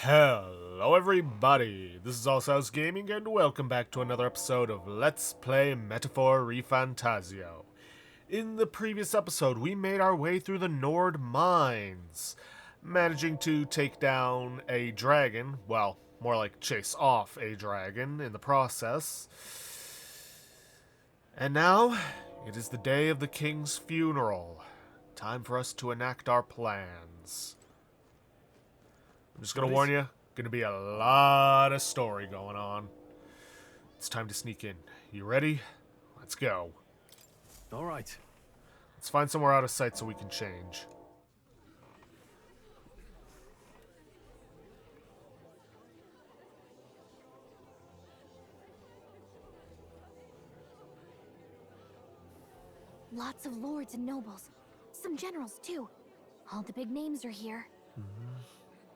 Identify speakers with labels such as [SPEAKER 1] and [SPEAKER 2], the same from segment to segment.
[SPEAKER 1] Hello everybody, this is Allsouth Gaming and welcome back to another episode of Let's Play Metaphor ReFantazio. In the previous episode, we made our way through the Nord mines, managing to take down a dragon, well, more like chase off a dragon in the process. And now, it is the day of the king's funeral. Time for us to enact our plans. I'm just gonna warn you, gonna be a lot of story going on. It's time to sneak in. You ready? Let's go.
[SPEAKER 2] All right.
[SPEAKER 1] Let's find somewhere out of sight so we can change.
[SPEAKER 3] Lots of lords and nobles. Some generals, too. All the big names are here.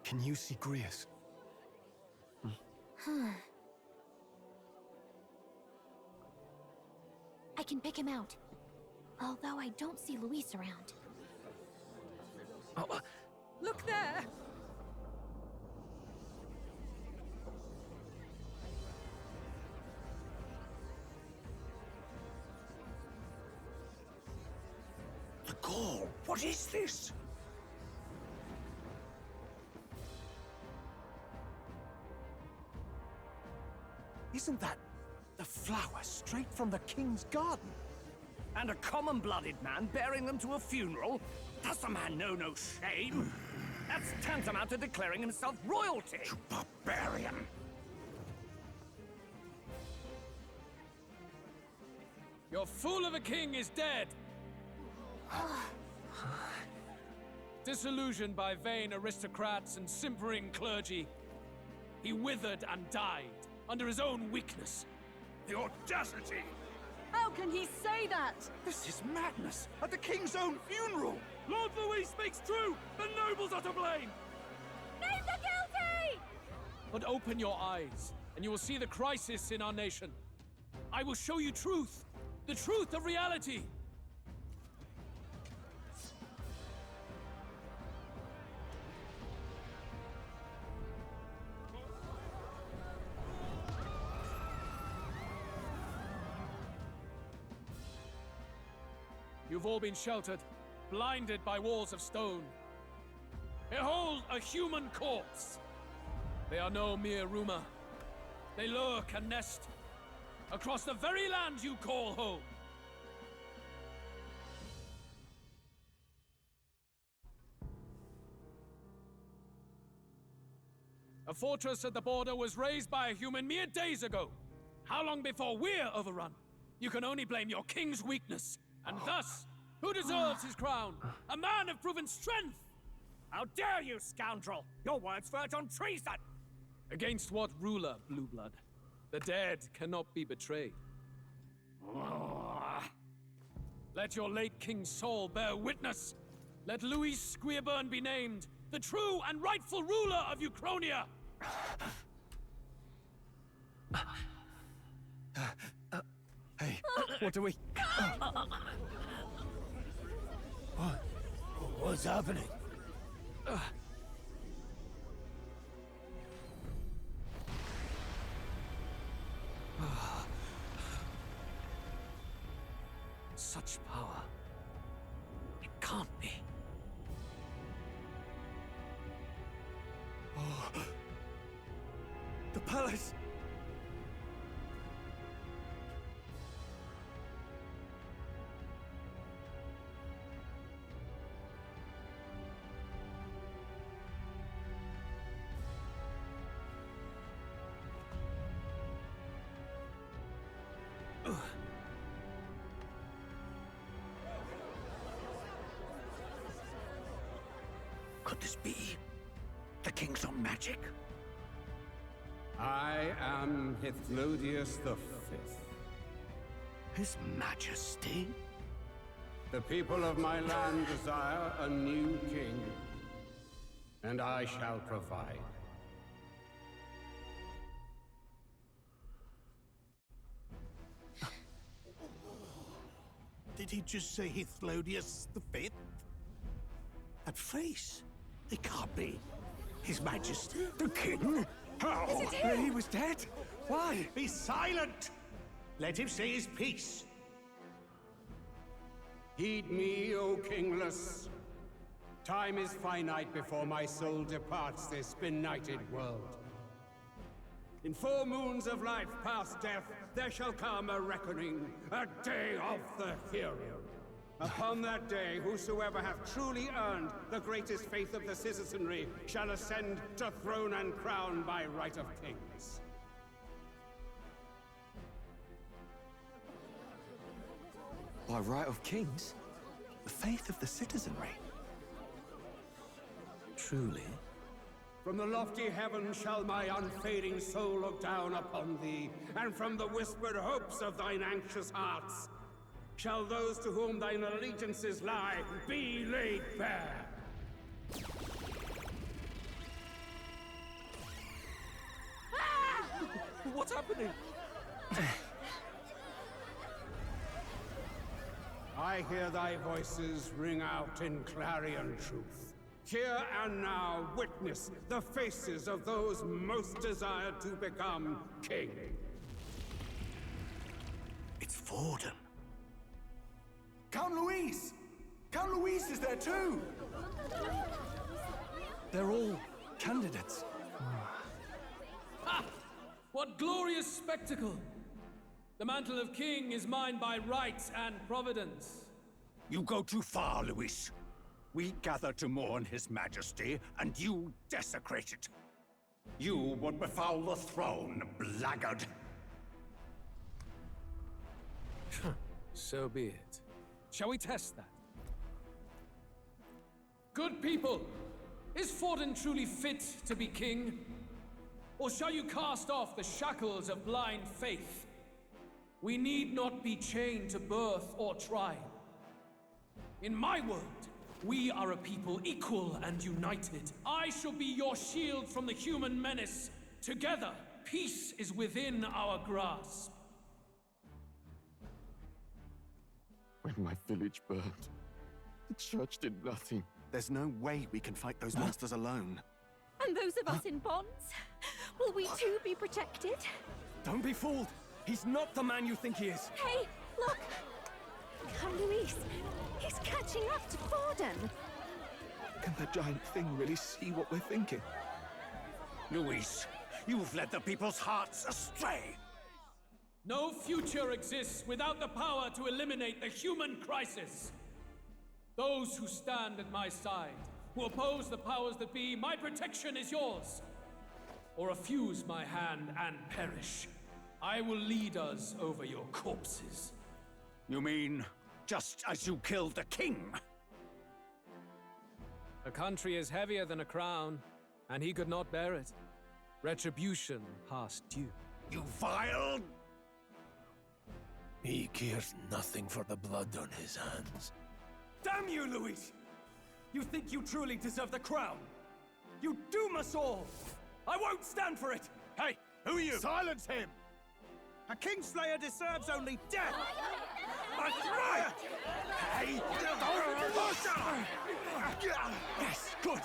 [SPEAKER 2] Can you see Grius?
[SPEAKER 3] I can pick him out. Although I don't see Luis around.
[SPEAKER 2] Oh,
[SPEAKER 4] Look there!
[SPEAKER 2] the Gaul! What is this? Isn't that the flower straight from the king's garden?
[SPEAKER 5] And a common-blooded man bearing them to a funeral? Does the man know no shame? That's tantamount to declaring himself royalty.
[SPEAKER 2] You barbarian!
[SPEAKER 4] Your fool of a king is dead! Disillusioned by vain aristocrats and simpering clergy, he withered and died under his own weakness.
[SPEAKER 5] The audacity!
[SPEAKER 4] How can he say that?
[SPEAKER 2] This is madness! At the king's own funeral!
[SPEAKER 4] Lord Louis speaks true! The nobles are to blame!
[SPEAKER 3] Name the guilty!
[SPEAKER 4] But open your eyes, and you will see the crisis in our nation. I will show you truth, the truth of reality. You've all been sheltered, blinded by walls of stone. Behold a human corpse! They are no mere rumor. They lurk and nest across the very land you call home. A fortress at the border was raised by a human mere days ago. How long before we're overrun? You can only blame your king's weakness. And thus, who deserves his crown? A man of proven strength!
[SPEAKER 5] How dare you, scoundrel! Your words verge on treason!
[SPEAKER 4] Against what ruler, Blue Blood? The dead cannot be betrayed. Let your late king's soul bear witness. Let Louis Squeerburn be named the true and rightful ruler of Uchronia.
[SPEAKER 2] Hey, what do we... What's happening?
[SPEAKER 4] Such power. It can't be.
[SPEAKER 2] The palace! Could this be the king's own magic?
[SPEAKER 6] I am Hithlodius V.
[SPEAKER 2] His Majesty?
[SPEAKER 6] The people of my land desire a new king, and I shall provide.
[SPEAKER 2] Did he just say Hithlodius V? That face, it can't be. His Majesty, the King? How? He was dead? Why?
[SPEAKER 7] Be silent! Let him say his piece.
[SPEAKER 6] Heed me, O kingless. Time is finite before my soul departs this benighted world. In 4 moons of life past death, there shall come a reckoning, a day of the hero. Upon that day, whosoever hath truly earned the greatest faith of the citizenry shall ascend to throne and crown by right of kings.
[SPEAKER 2] By right of kings? The faith of the citizenry? Truly?
[SPEAKER 6] From the lofty heaven shall my unfading soul look down upon thee, and from the whispered hopes of thine anxious hearts shall those to whom thine allegiances lie be laid bare.
[SPEAKER 2] What's happening?
[SPEAKER 6] I hear thy voices ring out in clarion truth. Here and now witness the faces of those most desired to become king.
[SPEAKER 2] It's Forden. Count Louise! Count Louise is there too! They're all candidates.
[SPEAKER 4] Ha! What glorious spectacle! The mantle of king is mine by right and providence.
[SPEAKER 7] You go too far, Luis. We gather to mourn His Majesty, and you desecrate it. You would befoul the throne, blackguard.
[SPEAKER 4] So be it. Shall we test that? Good people, is Forden truly fit to be king? Or shall you cast off the shackles of blind faith? We need not be chained to birth or tribe. In my world, we are a people equal and united. I shall be your shield from the human menace. Together, peace is within our grasp.
[SPEAKER 8] When my village burned, the church did nothing.
[SPEAKER 2] There's no way we can fight those monsters alone.
[SPEAKER 3] And those of us in bonds? Will we too be protected?
[SPEAKER 2] Don't be fooled! He's not the man you think he is!
[SPEAKER 3] Hey, look! Count Luis, he's catching up to Forden.
[SPEAKER 2] Can the giant thing really see what we're thinking?
[SPEAKER 7] Luis, you've led the people's hearts astray.
[SPEAKER 4] No future exists without the power to eliminate the human crisis. Those who stand at my side, who oppose the powers that be, my protection is yours. Or refuse my hand and perish. I will lead us over your corpses.
[SPEAKER 7] You mean, just as you killed the king?
[SPEAKER 4] A country is heavier than a crown, and he could not bear it. Retribution past due.
[SPEAKER 7] You vile...
[SPEAKER 2] He cares nothing for the blood on his hands. Damn you, Luis! You think you truly deserve the crown? You doom us all! I won't stand for it!
[SPEAKER 7] Hey, who are you?
[SPEAKER 2] Silence him!
[SPEAKER 7] A Kingslayer deserves only death!
[SPEAKER 2] That's right!
[SPEAKER 7] Hey!
[SPEAKER 2] Yes, good!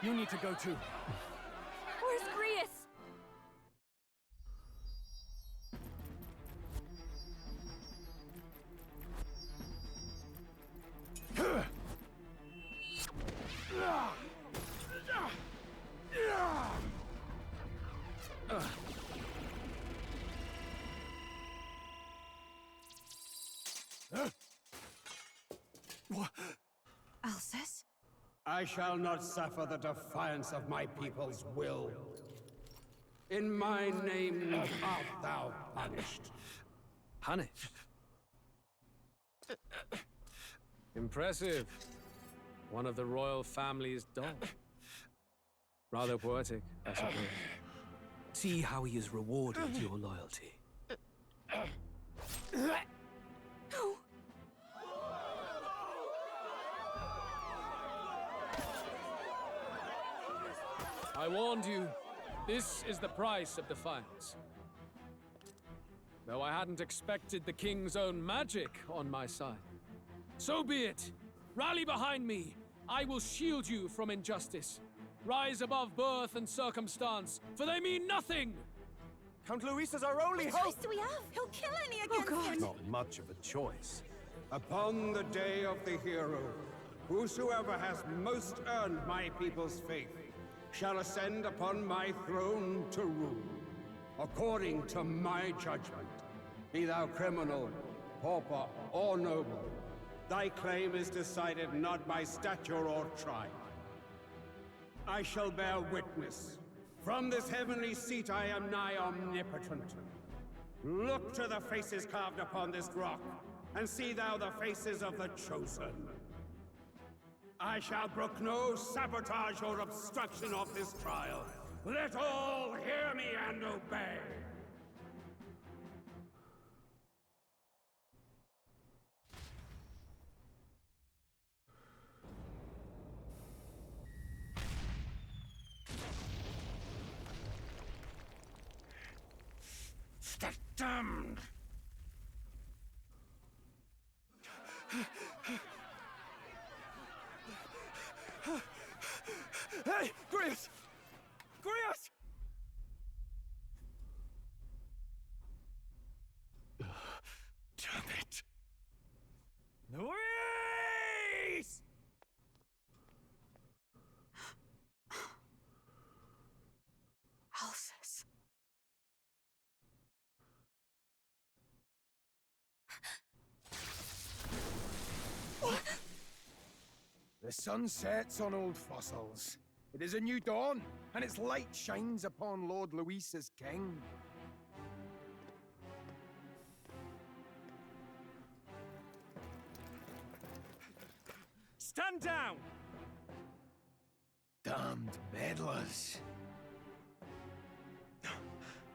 [SPEAKER 2] You need to go too.
[SPEAKER 3] Where's Grius? Alcest?
[SPEAKER 6] I shall not suffer the defiance of my people's will. In my name art thou punished.
[SPEAKER 4] Punished? Impressive. One of the royal family's dogs. Rather poetic, I suppose. See how he has rewarded your loyalty.
[SPEAKER 3] No.
[SPEAKER 4] I warned you. This is the price of defiance. Though I hadn't expected the king's own magic on my side. So be it. Rally behind me. I will shield you from injustice. Rise above birth and circumstance, for they mean nothing!
[SPEAKER 2] Count Luis is our only
[SPEAKER 3] What
[SPEAKER 2] hope!
[SPEAKER 3] choice do we have? He'll kill any against him.
[SPEAKER 2] Not much of a choice.
[SPEAKER 6] Upon the day of the hero, whosoever has most earned my people's faith shall ascend upon my throne to rule, according to my judgment. Be thou criminal, pauper, or noble, thy claim is decided not by stature or tribe. I shall bear witness. From this heavenly seat I am nigh omnipotent. Look to the faces carved upon this rock, and see thou the faces of the chosen. I shall brook no sabotage or obstruction of this trial. Let all hear me and obey.
[SPEAKER 7] The damned!
[SPEAKER 2] Hey! Grius! Grius!
[SPEAKER 7] Damn it!
[SPEAKER 2] Luis!
[SPEAKER 3] Alphys.
[SPEAKER 2] The sun sets on old fossils. It is a new dawn, and its light shines upon Lord Luis as king. Stand down! Damned meddlers.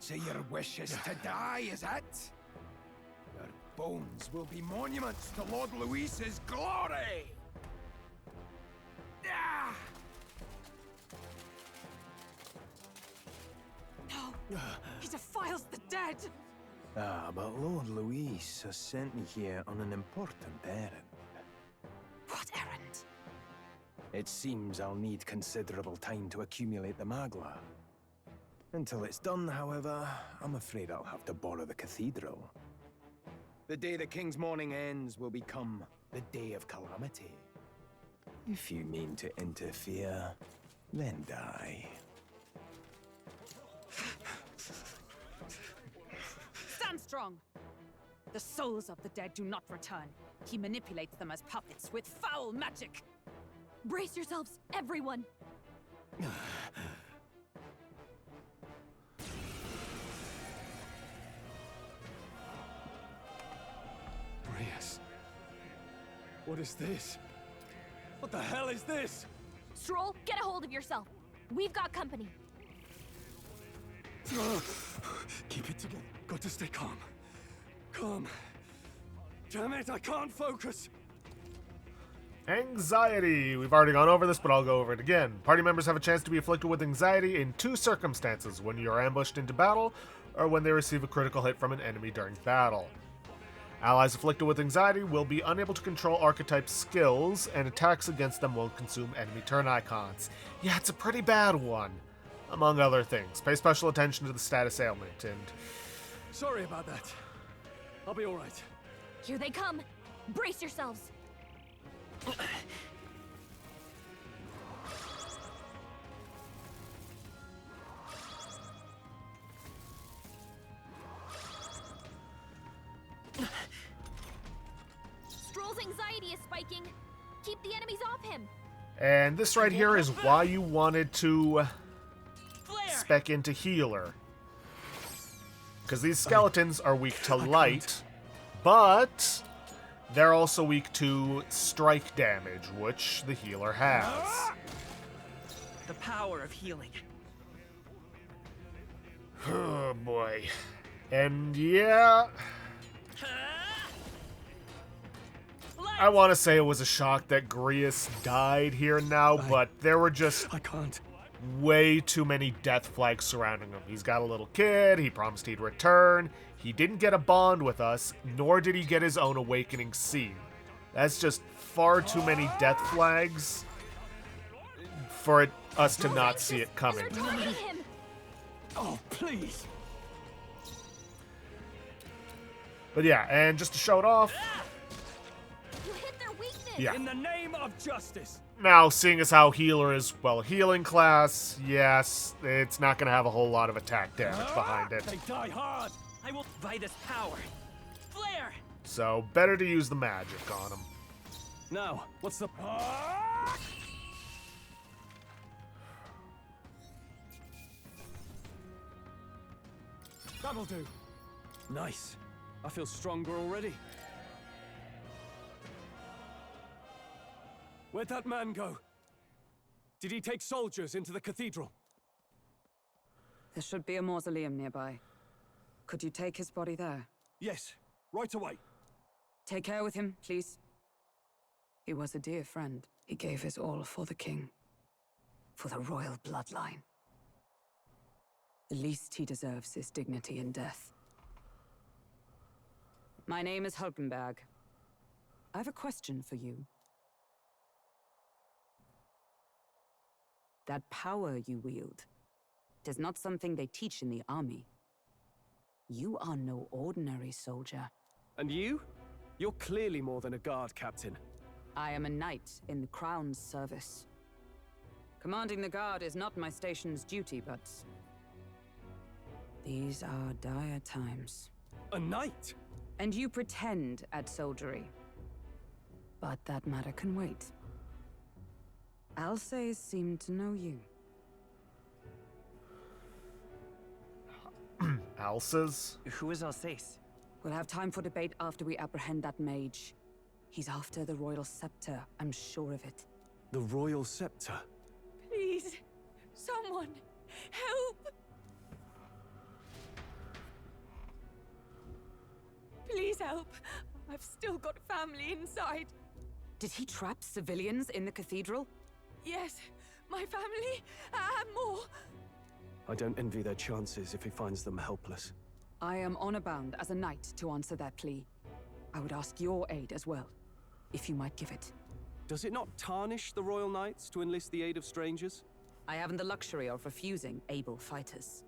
[SPEAKER 2] So your wish is to die, is it? Your bones will be monuments to Lord Luis's glory! Ah!
[SPEAKER 3] No, he defiles the dead.
[SPEAKER 2] But Lord Luis has sent me here on an important errand.
[SPEAKER 3] What errand?
[SPEAKER 2] It seems I'll need considerable time to accumulate the Magla. Until it's done, however, I'm afraid I'll have to borrow the cathedral. The day the King's morning ends will become the day of calamity. If you mean to interfere, then die.
[SPEAKER 9] Stand strong! The souls of the dead do not return. He manipulates them as puppets with foul magic!
[SPEAKER 3] Brace yourselves, everyone.
[SPEAKER 2] Grius, what is this? What the hell is this?
[SPEAKER 3] Stroll, get a hold of yourself. We've got company.
[SPEAKER 2] Keep it together. Got to stay calm. Calm. Damn it, I can't focus.
[SPEAKER 1] Anxiety. We've already gone over this, but I'll go over it again. Party members have a chance to be afflicted with anxiety in two circumstances: when you are ambushed into battle, or when they receive a critical hit from an enemy during battle. Allies afflicted with anxiety will be unable to control archetype skills, and attacks against them will consume enemy turn icons. Yeah, it's a pretty bad one, among other things. Pay special attention to the status ailment, and...
[SPEAKER 2] Sorry about that. I'll be alright.
[SPEAKER 3] Here they come. Brace yourselves. Stroll's anxiety is spiking. Keep the enemies off him.
[SPEAKER 1] And this right here is why you wanted to spec into healer. Because these skeletons are weak to light, but they're also weak to strike damage, which the healer has.
[SPEAKER 5] The power of healing.
[SPEAKER 1] Oh boy. And yeah, I want to say it was a shock that Grius died here now, but there were just
[SPEAKER 2] I can't.
[SPEAKER 1] way too many death flags surrounding him. He's got a little kid, he promised he'd return, he didn't get a bond with us, nor did he get his own awakening scene. That's just far too many death flags for it us to not see it coming.
[SPEAKER 3] They're targeting him.
[SPEAKER 5] Oh, please!
[SPEAKER 1] But yeah, and just to show it off,
[SPEAKER 3] You hit their weakness.
[SPEAKER 1] yeah.
[SPEAKER 5] In the name of justice!
[SPEAKER 1] Now, seeing as how healer is, well, healing class, yes, it's not going to have a whole lot of attack damage behind it.
[SPEAKER 5] They die hard! I will buy this power! Flare!
[SPEAKER 1] So, better to use the magic on him.
[SPEAKER 5] Now, what's the... That'll do. Nice. I feel stronger already. Where'd that man go? Did he take soldiers into the cathedral?
[SPEAKER 9] There should be a mausoleum nearby. Could you take his body there?
[SPEAKER 5] Yes, right away.
[SPEAKER 9] Take care with him, please. He was a dear friend. He gave his all for the king. For the royal bloodline. The least he deserves is dignity in death. My name is Hulkenberg. I have a question for you. That power you wield, it is not something they teach in the army. You are no ordinary soldier.
[SPEAKER 5] And you? You're clearly more than a guard captain.
[SPEAKER 9] I am a knight in the Crown's service. Commanding the guard is not my station's duty, but... these are dire times.
[SPEAKER 5] A knight?
[SPEAKER 9] And you pretend at soldiery. But that matter can wait. Alsace seemed to know you.
[SPEAKER 1] Alsace?
[SPEAKER 10] Who is Alsace?
[SPEAKER 9] We'll have time for debate after we apprehend that mage. He's after the royal scepter, I'm sure of it.
[SPEAKER 5] The royal scepter?
[SPEAKER 3] Please, someone, help! Please help. I've still got family inside.
[SPEAKER 9] Did he trap civilians in the cathedral?
[SPEAKER 3] Yes, my family and more.
[SPEAKER 5] I don't envy their chances if he finds them helpless.
[SPEAKER 9] I am honor bound as a knight to answer that plea. I would ask your aid as well, if you might give it.
[SPEAKER 5] Does it not tarnish the Royal Knights to enlist the aid of strangers?
[SPEAKER 9] I haven't the luxury of refusing able fighters.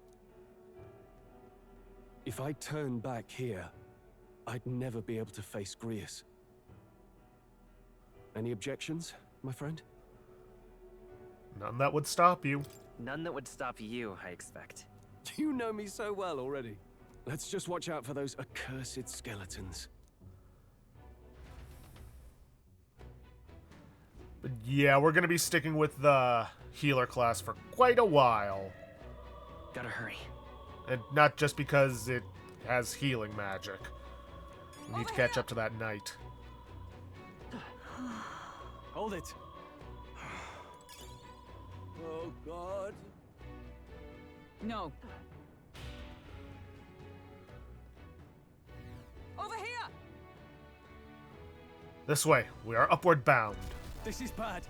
[SPEAKER 5] If I turn back here, I'd never be able to face Grius. Any objections, my friend?
[SPEAKER 1] None that would stop you.
[SPEAKER 10] None that would stop you, I expect.
[SPEAKER 5] You know me so well already. Let's just watch out for those accursed skeletons.
[SPEAKER 1] But yeah, we're going to be sticking with the healer class for quite a while.
[SPEAKER 10] Gotta hurry.
[SPEAKER 1] And not just because it has healing magic. We need to catch up to that knight.
[SPEAKER 5] Hold it. Oh, God.
[SPEAKER 9] No. Over here!
[SPEAKER 1] This way. We are upward bound.
[SPEAKER 5] This is bad.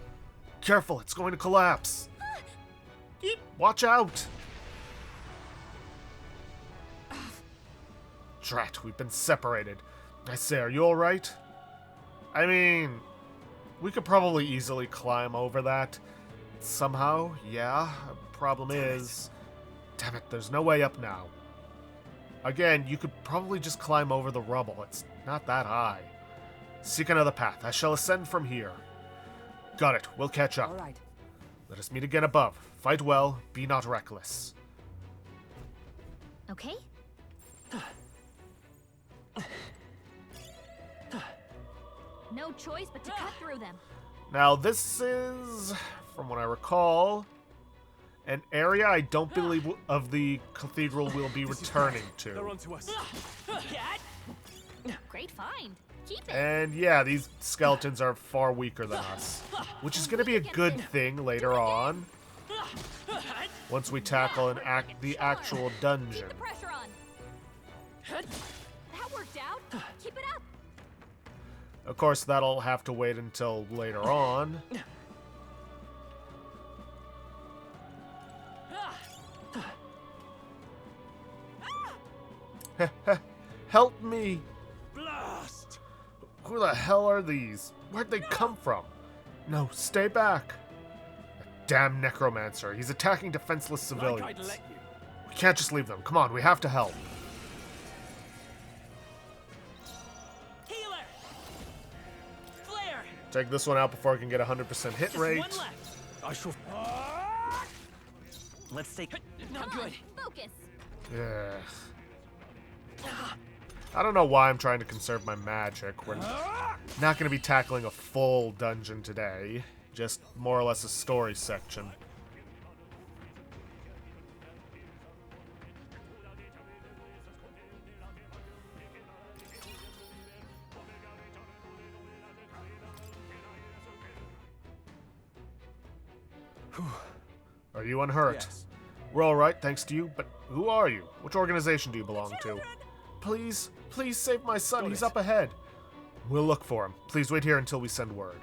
[SPEAKER 1] Careful, it's going to collapse. Yeet, watch out. Drat, we've been separated. I say, are you alright? I mean, we could probably easily climb over that. Somehow, yeah. Problem is... Damn it, there's no way up now. Again, you could probably just climb over the rubble. It's not that high. Seek another path. I shall ascend from here. Got it. We'll catch up.
[SPEAKER 9] All right.
[SPEAKER 1] Let us meet again above. Fight well. Be not reckless.
[SPEAKER 3] Okay? No choice but to cut through them.
[SPEAKER 1] Now, this is, from what I recall, an area I don't believe of the cathedral we'll be returning
[SPEAKER 5] They're
[SPEAKER 1] to.
[SPEAKER 5] onto us.
[SPEAKER 3] Great find. Keep it.
[SPEAKER 1] And yeah, these skeletons are far weaker than us, which is going to be a good thing later on, once we tackle the actual dungeon.
[SPEAKER 3] Keep the pressure on. That worked out. Keep it up.
[SPEAKER 1] Of course, that'll have to wait until later on. Help me!
[SPEAKER 5] Blast!
[SPEAKER 1] Who the hell are these? Where'd they come from? No, stay back. damn necromancer. He's attacking defenseless
[SPEAKER 4] Like
[SPEAKER 1] civilians.
[SPEAKER 4] I'd let you.
[SPEAKER 1] We can't just leave them. Come on, we have to help.
[SPEAKER 5] Healer! Flare!
[SPEAKER 1] Take this one out before I can get 100% hit
[SPEAKER 5] Just
[SPEAKER 1] rate.
[SPEAKER 5] one left.
[SPEAKER 4] I shall.
[SPEAKER 10] Let's take.
[SPEAKER 5] Not
[SPEAKER 3] Come on,
[SPEAKER 5] good.
[SPEAKER 3] focus.
[SPEAKER 1] Yeah. I don't know why I'm trying to conserve my magic. We're not going to be tackling a full dungeon today. Just more or less a story section. Are you unhurt?
[SPEAKER 4] Yes.
[SPEAKER 1] We're all right, thanks to you, but who are you? Which organization do you belong to? Please, please save my son. He's up ahead. We'll look for him. Please wait here until we send word.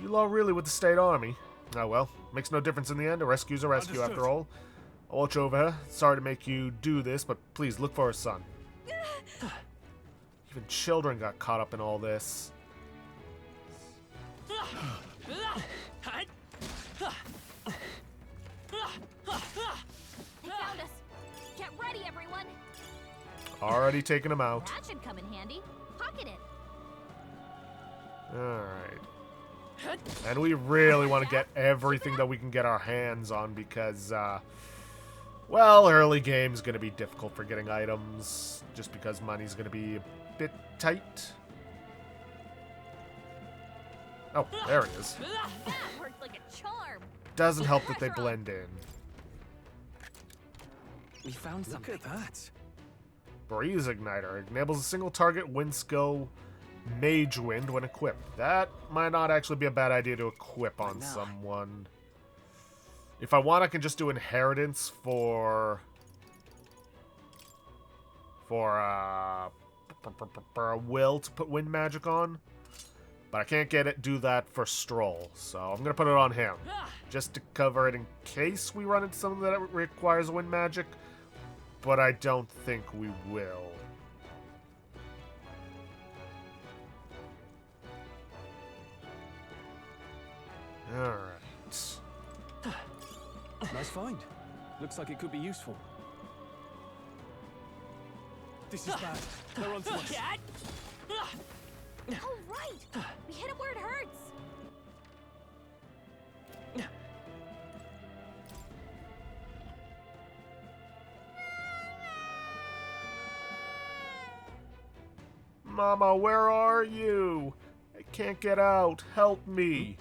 [SPEAKER 1] You all really with the state army? Oh well, makes no difference in the end. A rescue's a rescue
[SPEAKER 4] Understood.
[SPEAKER 1] after all. I'll watch over her. Sorry to make you do this, but please look for her son. Even children got caught up in all this.
[SPEAKER 3] They found us. Get ready, everyone.
[SPEAKER 1] Already taken him out.
[SPEAKER 3] That should come in handy. Pocket it.
[SPEAKER 1] Alright. And we really want to get everything that we can get our hands on because, well, early game's going to be difficult for getting items just because money's going to be a bit tight. Oh, there he is.
[SPEAKER 3] That worked like a charm.
[SPEAKER 1] Doesn't help that they blend in.
[SPEAKER 10] We found
[SPEAKER 4] Look
[SPEAKER 10] something.
[SPEAKER 4] at that.
[SPEAKER 1] Breeze Igniter enables a single target wind skill Mage Wind when equipped. That might not actually be a bad idea to equip on
[SPEAKER 10] No.
[SPEAKER 1] someone. If I want, I can just do Inheritance for a will to put wind magic on. But I can't do that for Stroll, so I'm going to put it on him. Just to cover it in case we run into something that requires wind magic. But I don't think we will. Alright.
[SPEAKER 4] Nice find. Looks like it could be useful. This is bad. They're onto us.
[SPEAKER 3] Oh, right. We hit it where it hurts.
[SPEAKER 1] Mama, where are you? I can't get out. Help me.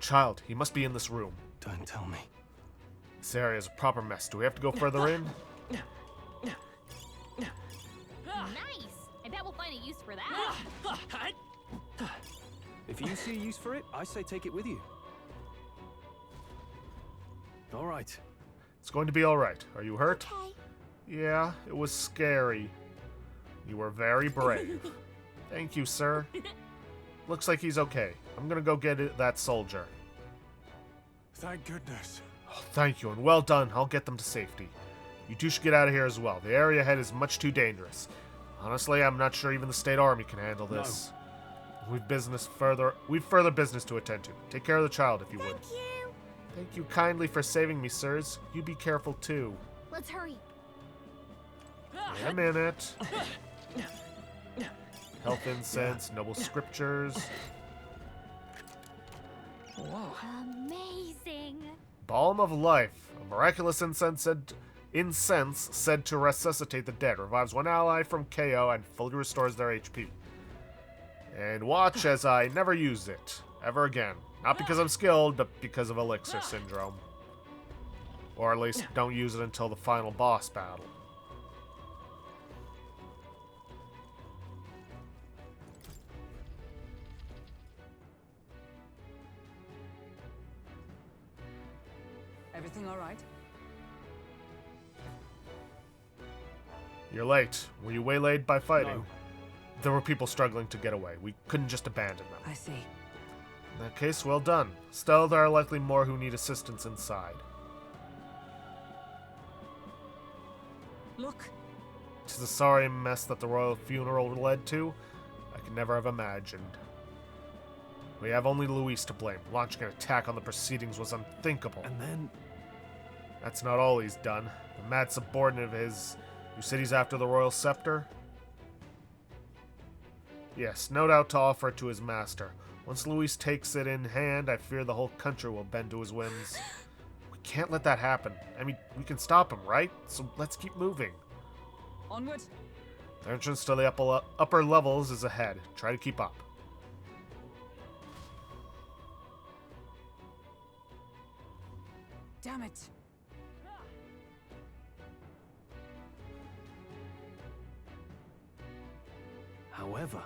[SPEAKER 1] Child, he must be in this room.
[SPEAKER 4] Don't tell me.
[SPEAKER 1] This area is a proper mess. Do we have to go further in?
[SPEAKER 3] Nice. I bet we'll find a use for that.
[SPEAKER 4] If you see a use for it, I say take it with you. All right.
[SPEAKER 1] It's going to be alright. Are you hurt?
[SPEAKER 3] Okay.
[SPEAKER 1] Yeah, it was scary. You were very brave. Thank you, sir. Looks like he's okay. I'm gonna go get that soldier.
[SPEAKER 4] Thank goodness.
[SPEAKER 1] Oh, thank you, and well done. I'll get them to safety. You two should get out of here as well. The area ahead is much too dangerous. Honestly, I'm not sure even the state army can handle this. We've further business to attend to. Take care of the child, if you would.
[SPEAKER 3] Thank you.
[SPEAKER 1] Thank you kindly for saving me, sirs. You be careful too.
[SPEAKER 3] Let's hurry.
[SPEAKER 1] In a minute. Health incense, noble scriptures.
[SPEAKER 10] Whoa.
[SPEAKER 3] Amazing.
[SPEAKER 1] Balm of life. A miraculous incense said to resuscitate the dead. Revives one ally from KO and fully restores their HP. And watch as I never use it. Ever again. Not because I'm skilled, but because of Elixir Syndrome. Or at least don't use it until the final boss battle.
[SPEAKER 9] Everything all right?
[SPEAKER 1] You're late. Were you waylaid by fighting?
[SPEAKER 4] No.
[SPEAKER 1] There were people struggling to get away. We couldn't just abandon them.
[SPEAKER 9] I see.
[SPEAKER 1] In that case, well done. Still, there are likely more who need assistance inside.
[SPEAKER 9] Look,
[SPEAKER 1] Tis a sorry mess that the royal funeral led to. I could never have imagined. We have only Luis to blame. Launching an attack on the proceedings was unthinkable.
[SPEAKER 2] And then...
[SPEAKER 1] That's not all he's done. The mad subordinate of his... You said he's after the royal scepter? Yes, no doubt to offer it to his master. Once Luis takes it in hand, I fear the whole country will bend to his whims. We can't let that happen. I mean, we can stop him, right? So let's keep moving.
[SPEAKER 9] Onward.
[SPEAKER 1] The entrance to the upper levels is ahead. Try to keep up.
[SPEAKER 9] Damn it.
[SPEAKER 2] However...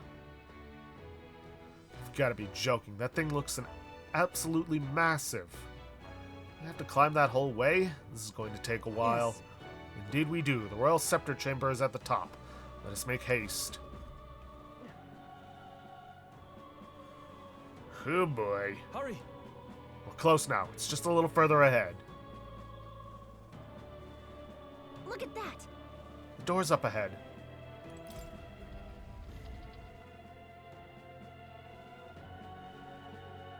[SPEAKER 1] You've got to be joking. That thing looks absolutely massive. We have to climb that whole way? This is going to take a while.
[SPEAKER 9] Yes.
[SPEAKER 1] Indeed we do. The royal scepter chamber is at the top. Let us make haste. Oh boy.
[SPEAKER 2] Hurry!
[SPEAKER 1] We're close now. It's just a little further ahead.
[SPEAKER 3] Look at that!
[SPEAKER 1] The door's up ahead.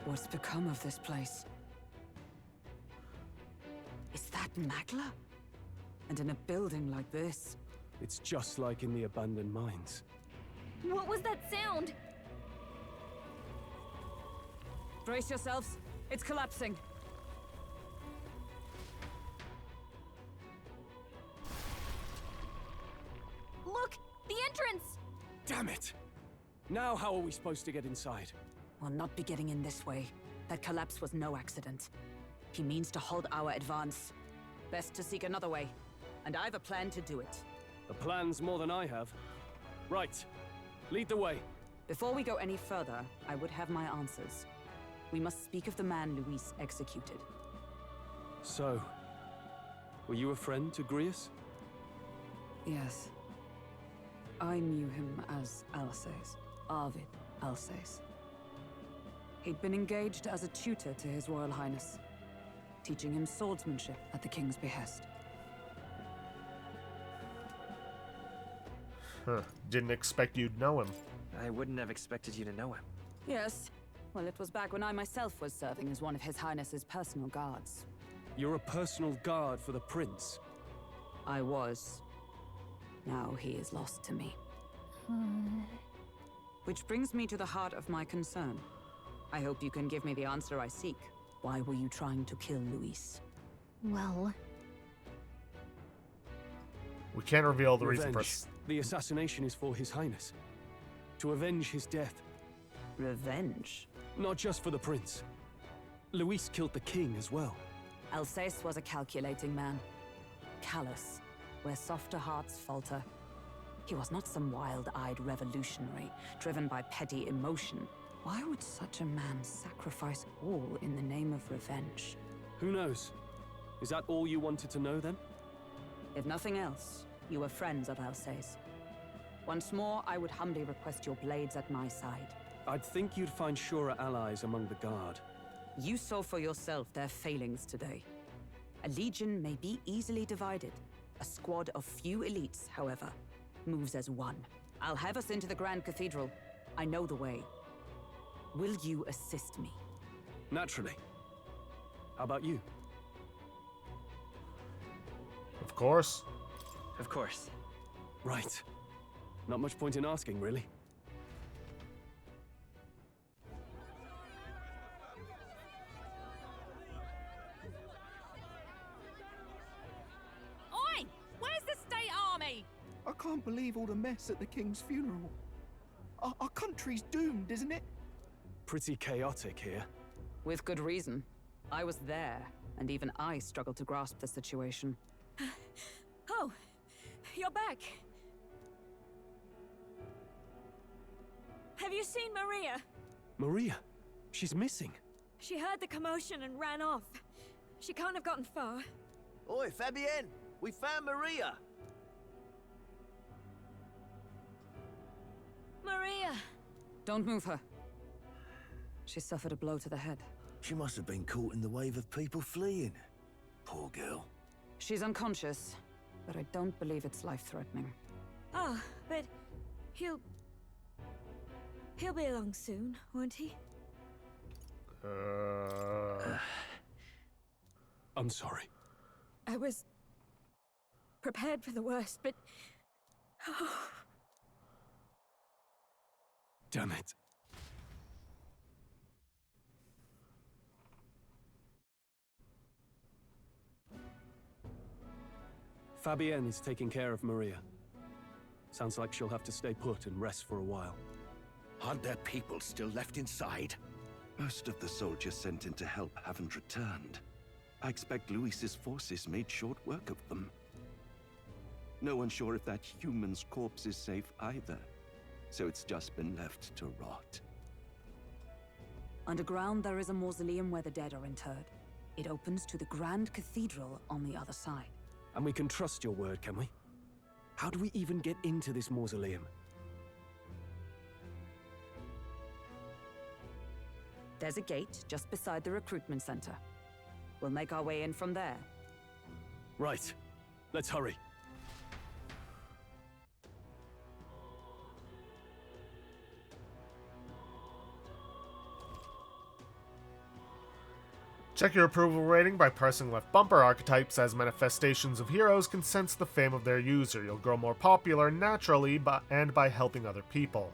[SPEAKER 9] What's become of this place? Is that Magla? And in a building like this?
[SPEAKER 2] It's just like in the abandoned mines.
[SPEAKER 3] What was that sound?
[SPEAKER 9] Brace yourselves. It's collapsing.
[SPEAKER 3] Look! The entrance!
[SPEAKER 2] Damn it! Now how are we supposed to get inside?
[SPEAKER 9] We'll not be getting in this way. That collapse was no accident. He means to halt our advance. Best to seek another way. And I've a plan to do it.
[SPEAKER 2] A plan's more than I have. Right. Lead the way.
[SPEAKER 9] Before we go any further, I would have my answers. We must speak of the man Luis executed.
[SPEAKER 2] So, were you a friend to Grius?
[SPEAKER 9] Yes. I knew him as Alsace. Arvid Alsace. He'd been engaged as a tutor to His Royal Highness, teaching him swordsmanship at the king's behest.
[SPEAKER 1] Huh. Didn't expect you'd know him.
[SPEAKER 10] I wouldn't have expected you to know him.
[SPEAKER 9] Yes. Well, it was back when I myself was serving as one of His Highness's personal guards.
[SPEAKER 2] You're a personal guard for the prince.
[SPEAKER 9] I was. Now he is lost to me. Which brings me to the heart of my concern. I hope you can give me the answer I seek. Why were you trying to kill Luis?
[SPEAKER 3] Well...
[SPEAKER 1] We can't reveal the reason for...
[SPEAKER 2] Revenge. The assassination is for His Highness. To avenge his death.
[SPEAKER 9] Revenge?
[SPEAKER 2] Not just for the prince. Luis killed the king as well.
[SPEAKER 9] Alsace was a calculating man. Callous, where softer hearts falter. He was not some wild-eyed revolutionary, driven by petty emotion. Why would such a man sacrifice all in the name of revenge?
[SPEAKER 2] Who knows? Is that all you wanted to know then?
[SPEAKER 9] If nothing else, you were friends of Alsace. Once more, I would humbly request your blades at my side.
[SPEAKER 2] I'd think you'd find surer allies among the guard.
[SPEAKER 9] You saw for yourself their failings today. A legion may be easily divided. A squad of few elites, however, moves as one. I'll have us into the Grand Cathedral. I know the way. Will you assist me?
[SPEAKER 2] Naturally. How about you?
[SPEAKER 1] Of course.
[SPEAKER 10] Of course.
[SPEAKER 2] Right. Not much point in asking, really.
[SPEAKER 3] Oi! Where's the state army?
[SPEAKER 11] I can't believe all the mess at the king's funeral. Our country's doomed, isn't it?
[SPEAKER 2] Pretty chaotic here.
[SPEAKER 9] With good reason. I was there, and even I struggled to grasp the situation.
[SPEAKER 3] Oh, you're back. Have you seen Maria?
[SPEAKER 2] Maria? She's missing.
[SPEAKER 3] She heard the commotion and ran off. She can't have gotten far.
[SPEAKER 12] Oi, Fabienne! We found Maria!
[SPEAKER 3] Maria!
[SPEAKER 9] Don't move her. She suffered a blow to the head.
[SPEAKER 12] She must have been caught in the wave of people fleeing. Poor girl.
[SPEAKER 9] She's unconscious, but I don't believe it's life-threatening.
[SPEAKER 3] Oh, but he'll be along soon, won't he?
[SPEAKER 4] I'm sorry.
[SPEAKER 3] I was prepared for the worst, but...
[SPEAKER 4] Damn it. Fabienne is taking care of Maria. Sounds like she'll have to stay put and rest for a while.
[SPEAKER 12] Aren't there people still left inside? Most of the soldiers sent in to help haven't returned. I expect Luis's forces made short work of them. No one's sure if that human's corpse is safe either, so it's just been left to rot.
[SPEAKER 9] Underground, there is a mausoleum where the dead are interred. It opens to the Grand Cathedral on the other side.
[SPEAKER 4] And we can trust your word, can we? How do we even get into this mausoleum?
[SPEAKER 9] There's a gate just beside the recruitment center. We'll make our way in from there.
[SPEAKER 4] Right. Let's hurry.
[SPEAKER 1] Check your approval rating by pressing left bumper. Archetypes as manifestations of heroes can sense the fame of their user. You'll grow more popular naturally and by helping other people.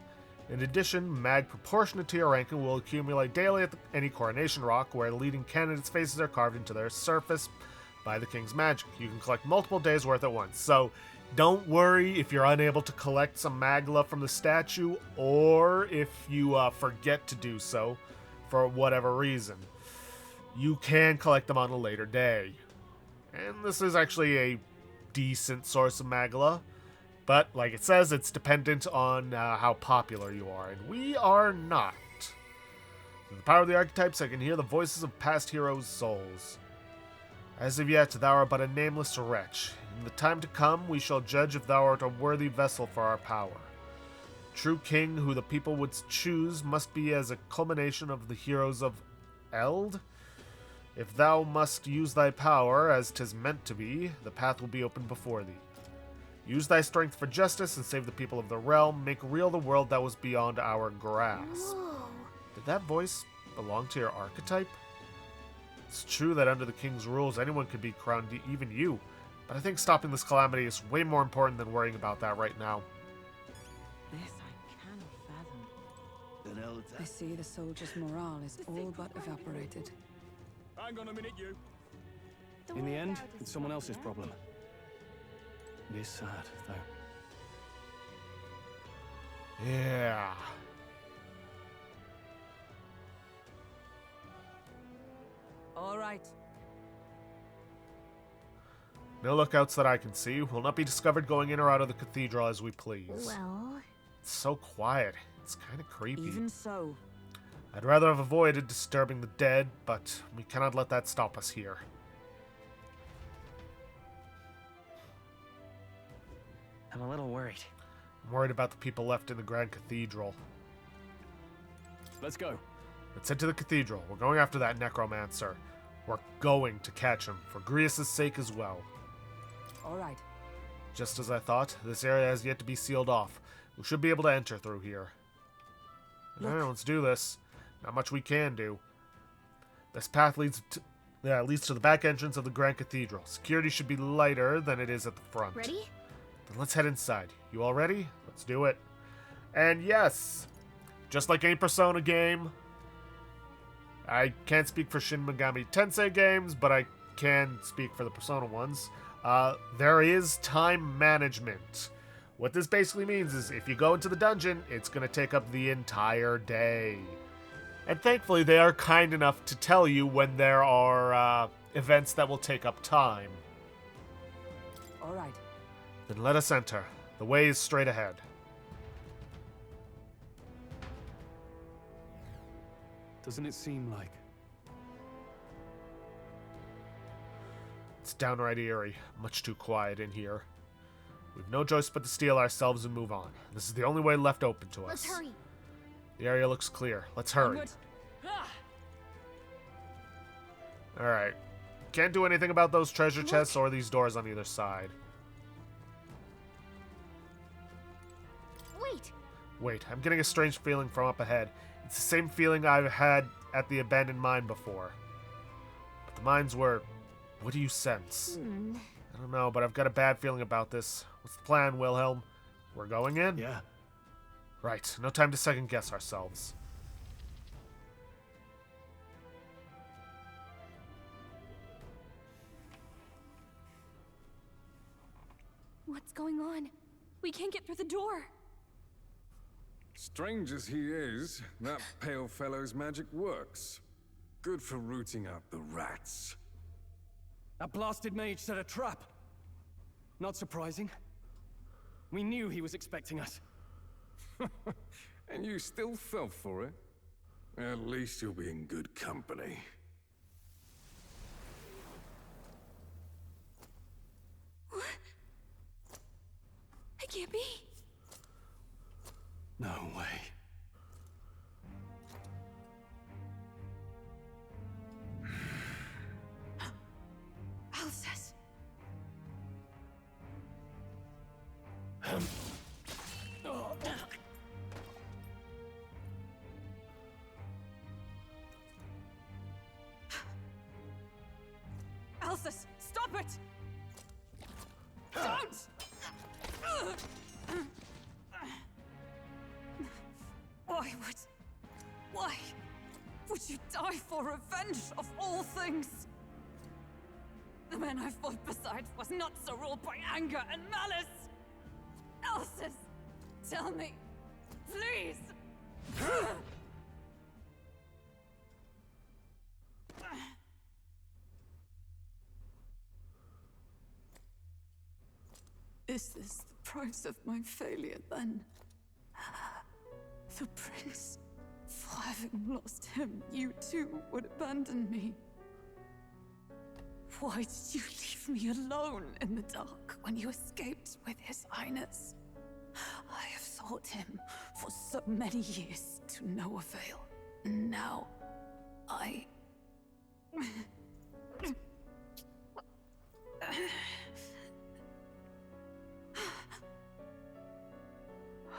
[SPEAKER 1] In addition, mag proportionate to your ranking will accumulate daily at any coronation rock where leading candidates' faces are carved into their surface by the king's magic. You can collect multiple days worth at once, so don't worry if you're unable to collect some magla from the statue or if you forget to do so for whatever reason. You can collect them on a later day. And this is actually a decent source of magla. But, like it says, it's dependent on how popular you are, and we are not. Through the power of the archetypes, I can hear the voices of past heroes' souls. As of yet, thou art but a nameless wretch. In the time to come, we shall judge if thou art a worthy vessel for our power. True king who the people would choose must be as a culmination of the heroes of Eld. If thou must use thy power, as 'tis meant to be, the path will be open before thee. Use thy strength for justice and save the people of the realm. Make real the world that was beyond our grasp.
[SPEAKER 3] Whoa.
[SPEAKER 1] Did that voice belong to your archetype? It's true that under the king's rules, anyone could be crowned, even you. But I think stopping this calamity is way more important than worrying about that right now.
[SPEAKER 9] This I cannot fathom. I see the soldiers' morale is all but evaporated.
[SPEAKER 4] Hang on a minute, you. In the end, it's someone else's problem. It is sad, though.
[SPEAKER 1] Yeah.
[SPEAKER 9] All right.
[SPEAKER 1] No lookouts that I can see. Will not be discovered going in or out of the cathedral as we please.
[SPEAKER 3] Well...
[SPEAKER 1] It's so quiet. It's kind of creepy.
[SPEAKER 9] Even so.
[SPEAKER 1] I'd rather have avoided disturbing the dead, but we cannot let that stop us here.
[SPEAKER 10] I'm a little worried.
[SPEAKER 1] I'm worried about the people left in the Grand Cathedral.
[SPEAKER 4] Let's go.
[SPEAKER 1] Let's head to the cathedral. We're going after that necromancer. We're going to catch him, for Grius' sake as well.
[SPEAKER 9] All right.
[SPEAKER 1] Just as I thought, this area has yet to be sealed off. We should be able to enter through here. Alright, let's do this. Not much we can do. This path leads to the back entrance of the Grand Cathedral. Security should be lighter than it is at the front.
[SPEAKER 3] Ready?
[SPEAKER 1] Then let's head inside. You all ready? Let's do it. And yes, just like any Persona game, I can't speak for Shin Megami Tensei games, but I can speak for the Persona ones. There is time management. What this basically means is if you go into the dungeon, it's going to take up the entire day. And thankfully, they are kind enough to tell you when there are events that will take up time.
[SPEAKER 9] All right.
[SPEAKER 1] Then let us enter. The way is straight ahead.
[SPEAKER 4] Doesn't it seem like...
[SPEAKER 1] It's downright eerie. Much too quiet in here. We've no choice but to steel ourselves and move on. This is the only way left open to us.
[SPEAKER 3] Let's hurry.
[SPEAKER 1] The area looks clear. Let's hurry. Alright. Can't do anything about those treasure chests or these doors on either side.
[SPEAKER 3] Wait.
[SPEAKER 1] Wait, I'm getting a strange feeling from up ahead. It's the same feeling I've had at the abandoned mine before. But the mines were... What do you sense? I don't know, but I've got a bad feeling about this. What's the plan, Wilhelm? We're going in?
[SPEAKER 2] Yeah.
[SPEAKER 1] Right, no time to second guess ourselves.
[SPEAKER 3] What's going on? We can't get through the door.
[SPEAKER 13] Strange as he is, that pale fellow's magic works. Good for rooting out the rats.
[SPEAKER 5] That blasted mage set a trap. Not surprising. We knew he was expecting us.
[SPEAKER 13] And you still fell for it? At least you'll be in good company.
[SPEAKER 3] It can't be.
[SPEAKER 2] No way.
[SPEAKER 3] Alsace.
[SPEAKER 9] Alsace, stop it! Don't! Why would you die for revenge of all things? The man I fought beside was not so ruled by anger and malice. Alsace, tell me, please. Is this the price of my failure, then? The prince? For having lost him, you too would abandon me. Why did you leave me alone in the dark when you escaped with His Highness? I have sought him for so many years to no avail. And now,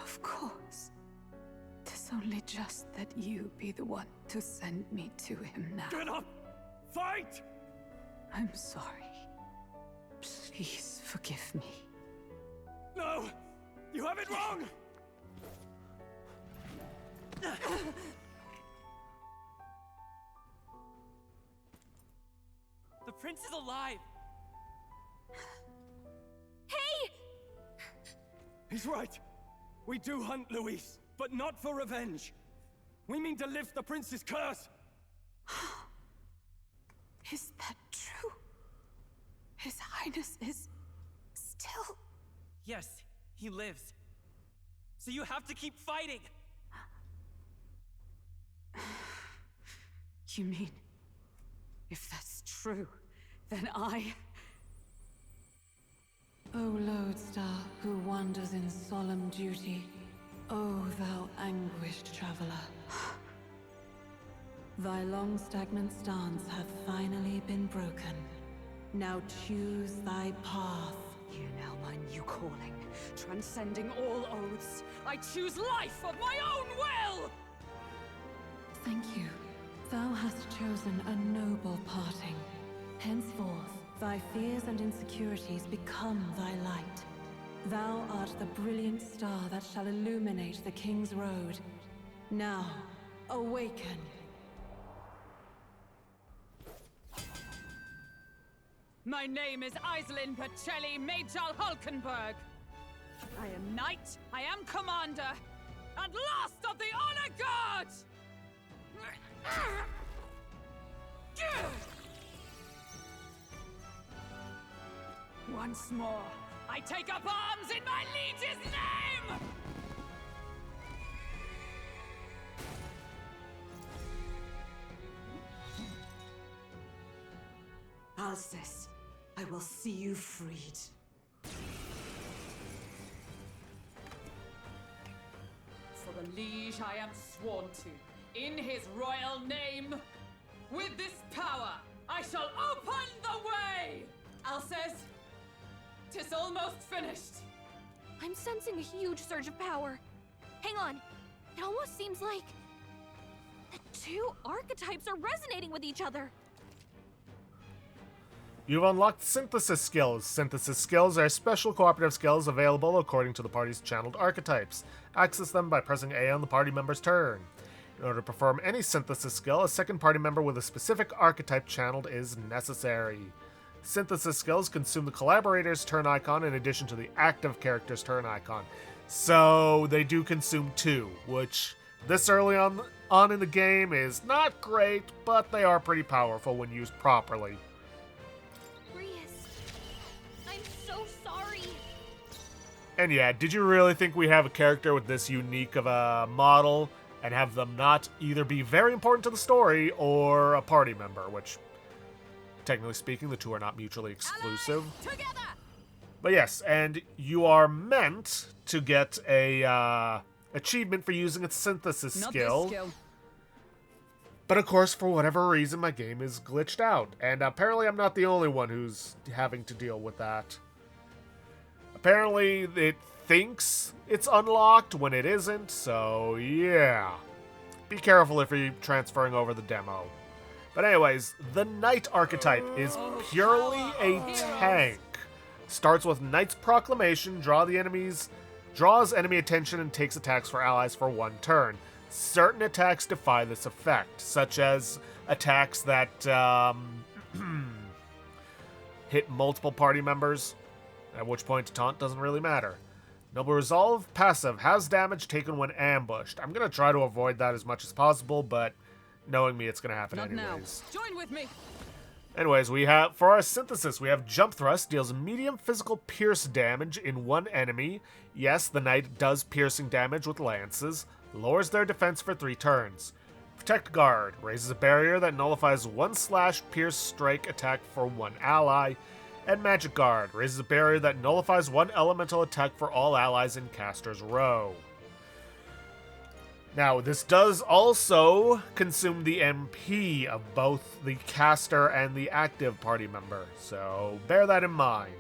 [SPEAKER 9] Of course. 'Tis only just that you be the one to send me to him now.
[SPEAKER 5] Get up! Fight!
[SPEAKER 9] I'm sorry. Please forgive me.
[SPEAKER 5] No! You have it wrong!
[SPEAKER 10] The prince is alive!
[SPEAKER 3] Hey!
[SPEAKER 5] He's right. We do hunt Luis, but not for revenge. We mean to lift the prince's curse.
[SPEAKER 9] Is that true? His Highness is still...
[SPEAKER 10] Yes, he lives. So you have to keep fighting!
[SPEAKER 9] You mean, if that's true, then O lodestar who wanders in solemn duty, O thou anguished traveler. Thy long stagnant stance hath finally been broken. Now choose thy path.
[SPEAKER 14] Hear now my new calling, transcending all oaths. I choose life of my own will!
[SPEAKER 9] Thank you. Thou hast chosen a noble parting. Henceforth, thy fears and insecurities become thy light. Thou art the brilliant star that shall illuminate the King's Road. Now, awaken.
[SPEAKER 14] My name is Iselin Pacelli Majal Hulkenberg. I am knight, I am commander, and last of the Honor Guard! Once more, I take up arms in my liege's name!
[SPEAKER 9] Alsace, I will see you freed.
[SPEAKER 14] For the liege I am sworn to, in his royal name. With this power, I shall open the way! Alsace, 'tis almost finished.
[SPEAKER 3] I'm sensing a huge surge of power. Hang on. It almost seems like The two archetypes are resonating with each other.
[SPEAKER 1] You've unlocked synthesis skills. Synthesis skills are special cooperative skills available according to the party's channeled archetypes. Access them by pressing A on the party member's turn. In order to perform any synthesis skill, a second party member with a specific archetype channeled is necessary. Synthesis skills consume the collaborator's turn icon in addition to the active character's turn icon. So they do consume two, which this early on in the game is not great, but they are pretty powerful when used properly.
[SPEAKER 3] I'm so sorry.
[SPEAKER 1] And yeah, did you really think we have a character with this unique of a model and have them not either be very important to the story or a party member, which, technically speaking, the two are not mutually exclusive. But yes, and you are meant to get a achievement for using its synthesis skill. But of course, for whatever reason, my game is glitched out. And apparently I'm not the only one who's having to deal with that. Apparently it thinks it's unlocked when it isn't, so yeah. Be careful if you're transferring over the demo. But anyways, the Knight archetype is purely a tank. Starts with Knight's Proclamation, draws enemy attention and takes attacks for allies for one turn. Certain attacks defy this effect, such as attacks that hit multiple party members, at which point taunt doesn't really matter. Noble Resolve passive has damage taken when ambushed. I'm going to try to avoid that as much as possible, but knowing me, it's going to happen anyways.
[SPEAKER 14] Join with me.
[SPEAKER 1] Anyways, we have, for our synthesis, we have Jump Thrust, deals medium physical pierce damage in one enemy. Yes, the Knight does piercing damage with lances. Lowers their defense for 3 turns. Protect Guard, raises a barrier that nullifies 1 slash pierce strike attack for 1 ally. And Magic Guard, raises a barrier that nullifies 1 elemental attack for all allies in Caster's row. Now, this does also consume the MP of both the caster and the active party member, so bear that in mind.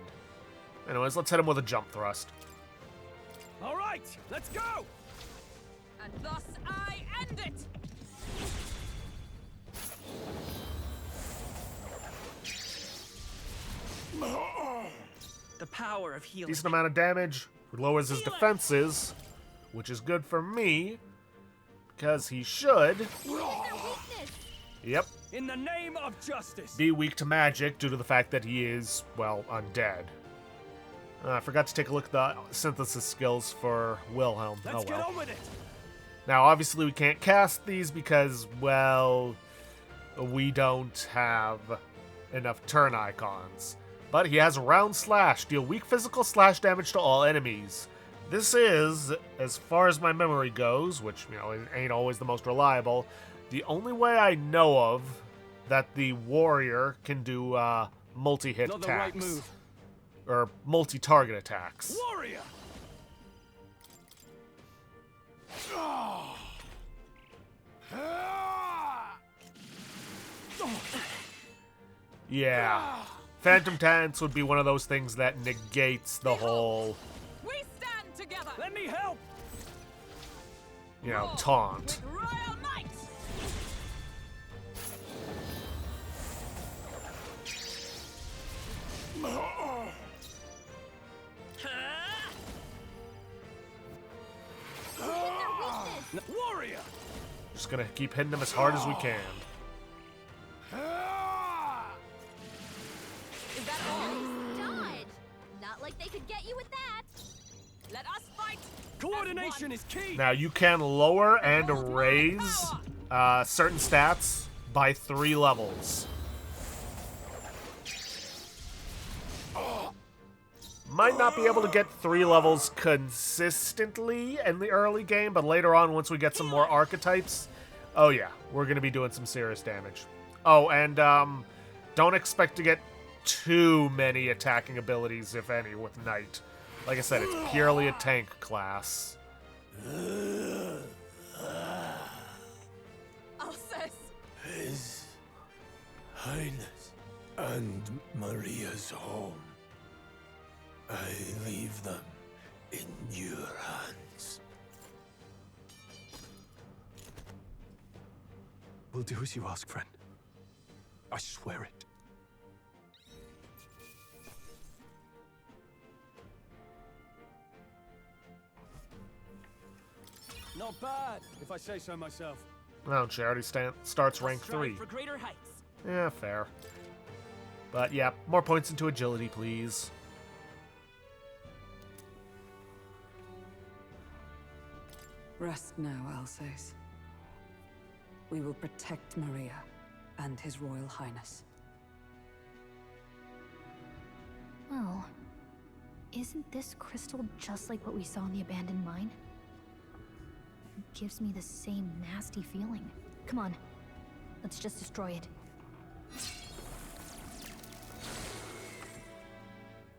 [SPEAKER 1] Anyways, let's hit him with a Jump Thrust.
[SPEAKER 5] All right, let's go!
[SPEAKER 14] And thus I end it!
[SPEAKER 10] The power of healing.
[SPEAKER 1] Decent amount of damage, lowers his defenses, which is good for me, because he should... Yep.
[SPEAKER 5] In the name of justice.
[SPEAKER 1] Be weak to magic due to the fact that he is, well, undead. I forgot to take a look at the synthesis skills for Wilhelm.
[SPEAKER 5] Let's get on with it.
[SPEAKER 1] Now, obviously, we can't cast these because, well, we don't have enough turn icons. But he has Round Slash, deal weak physical slash damage to all enemies. This is, as far as my memory goes, which, you know, it ain't always the most reliable, the only way I know of that the warrior can do multi-hit attacks.
[SPEAKER 5] Right move.
[SPEAKER 1] Or multi-target attacks.
[SPEAKER 5] Warrior!
[SPEAKER 1] Yeah. Phantom Dance would be one of those things that negates the whole...
[SPEAKER 14] We stand together!
[SPEAKER 5] Let me help!
[SPEAKER 1] You know, taunt.
[SPEAKER 14] Royal Knight!
[SPEAKER 5] Warrior!
[SPEAKER 1] Just gonna keep hitting them as hard as we can.
[SPEAKER 14] Is that all?
[SPEAKER 3] Dodge. Not like they could get you with that.
[SPEAKER 14] Let us fight!
[SPEAKER 5] Coordination is key!
[SPEAKER 1] Now, you can lower and raise certain stats by 3 levels. Might not be able to get 3 levels consistently in the early game, but later on, once we get some more archetypes, oh yeah, we're going to be doing some serious damage. Oh, and don't expect to get too many attacking abilities, if any, with Knight. Like I said, it's purely a tank class.
[SPEAKER 14] Alcest!
[SPEAKER 15] His Highness and Maria's home. I leave them in your hands.
[SPEAKER 2] We'll do as you ask, friend. I swear it.
[SPEAKER 4] Not bad, if I say so myself.
[SPEAKER 1] Oh, she already starts rank
[SPEAKER 10] Strive
[SPEAKER 1] 3.
[SPEAKER 10] for greater heights.
[SPEAKER 1] Yeah, fair. But yeah, more points into agility, please.
[SPEAKER 9] Rest now, Alsace. We will protect Maria and His Royal Highness.
[SPEAKER 3] Well, isn't this crystal just like what we saw in the abandoned mine? It gives me the same nasty feeling. Come on, let's just destroy it.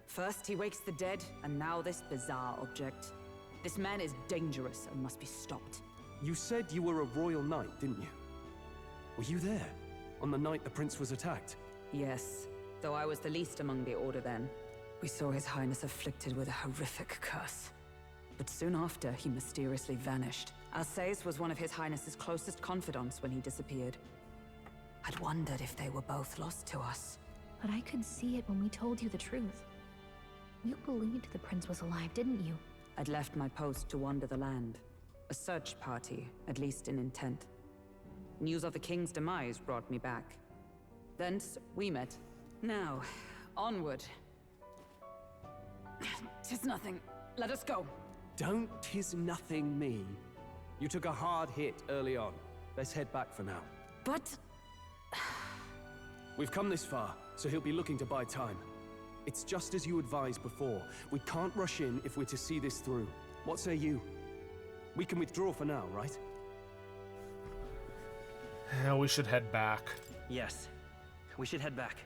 [SPEAKER 9] First he wakes the dead, and now this bizarre object. This man is dangerous and must be stopped.
[SPEAKER 2] You said you were a royal knight, didn't you? Were you there? On the night the prince was attacked?
[SPEAKER 9] Yes, though I was the least among the Order then. We saw His Highness afflicted with a horrific curse. But soon after, he mysteriously vanished. Alsace was one of His Highness's closest confidants when he disappeared. I'd wondered if they were both lost to us.
[SPEAKER 3] But I could see it when we told you the truth. You believed the prince was alive, didn't you?
[SPEAKER 9] I'd left my post to wander the land. A search party, at least in intent. News of the king's demise brought me back. Thence, we met. Now, onward. 'Tis nothing. Let us go.
[SPEAKER 2] Don't 'tis nothing me. You took a hard hit early on. Let's head back for now.
[SPEAKER 9] But...
[SPEAKER 2] We've come this far, so he'll be looking to buy time. It's just as you advised before. We can't rush in if we're to see this through. What say you? We can withdraw for now, right?
[SPEAKER 1] Yeah, we should head back.
[SPEAKER 10] Yes, we should head back.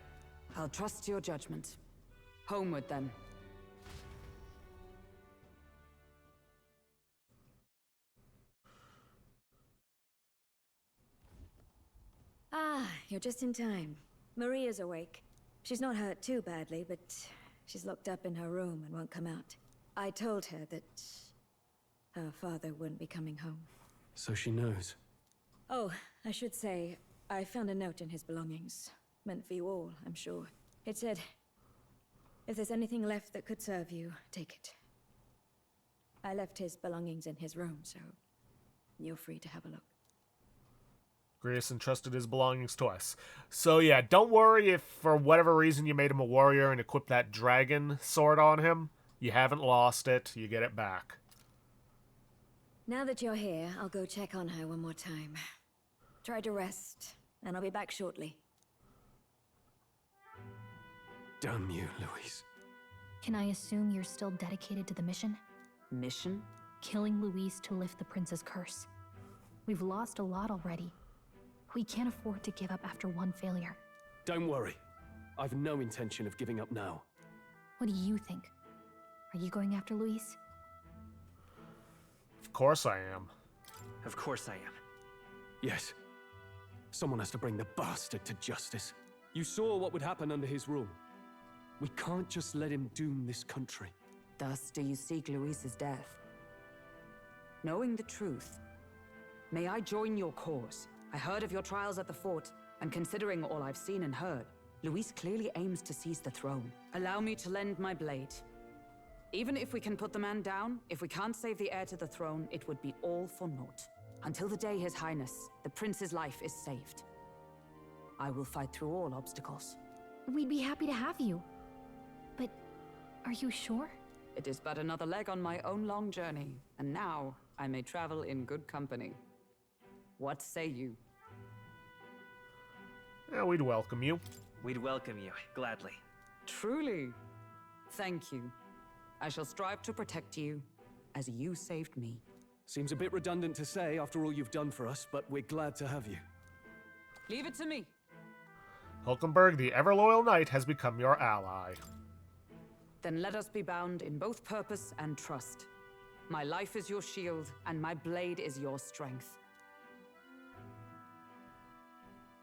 [SPEAKER 9] I'll trust your judgment. Homeward, then.
[SPEAKER 16] Ah, you're just in time. Maria's awake. She's not hurt too badly, but she's locked up in her room and won't come out. I told her that her father wouldn't be coming home.
[SPEAKER 2] So she knows.
[SPEAKER 16] Oh, I should say, I found a note in his belongings. Meant for you all, I'm sure. It said, if there's anything left that could serve you, take it. I left his belongings in his room, so you're free to have a look.
[SPEAKER 1] Grace entrusted his belongings to us. So yeah, don't worry if for whatever reason you made him a warrior and equipped that dragon sword on him. You haven't lost it. You get it back.
[SPEAKER 16] Now that you're here, I'll go check on her one more time. Try to rest, and I'll be back shortly.
[SPEAKER 2] Damn you, Louise.
[SPEAKER 3] Can I assume you're still dedicated to the mission?
[SPEAKER 9] Mission?
[SPEAKER 3] Killing Louise to lift the prince's curse. We've lost a lot already. We can't afford to give up after one failure.
[SPEAKER 2] Don't worry. I've no intention of giving up now.
[SPEAKER 3] What do you think? Are you going after Louise?
[SPEAKER 1] Of course I am.
[SPEAKER 10] Of course I am.
[SPEAKER 2] Yes. Someone has to bring the bastard to justice. You saw what would happen under his rule. We can't just let him doom this country.
[SPEAKER 9] Thus do you seek Louise's death. Knowing the truth, may I join your cause? I heard of your trials at the fort, and considering all I've seen and heard, Louise clearly aims to seize the throne. Allow me to lend my blade. Even if we can put the man down, if we can't save the heir to the throne, it would be all for naught. Until the day His Highness, the prince's life is saved. I will fight through all obstacles.
[SPEAKER 3] We'd be happy to have you. But are you sure?
[SPEAKER 9] It is but another leg on my own long journey, and now I may travel in good company. What say you?
[SPEAKER 1] Yeah, we'd welcome you.
[SPEAKER 10] We'd welcome you, gladly.
[SPEAKER 9] Truly. Thank you. I shall strive to protect you, as you saved me.
[SPEAKER 2] Seems a bit redundant to say after all you've done for us, but we're glad to have you.
[SPEAKER 9] Leave it to me.
[SPEAKER 1] Hulkenberg, the ever-loyal knight, has become your ally.
[SPEAKER 9] Then let us be bound in both purpose and trust. My life is your shield, and my blade is your strength.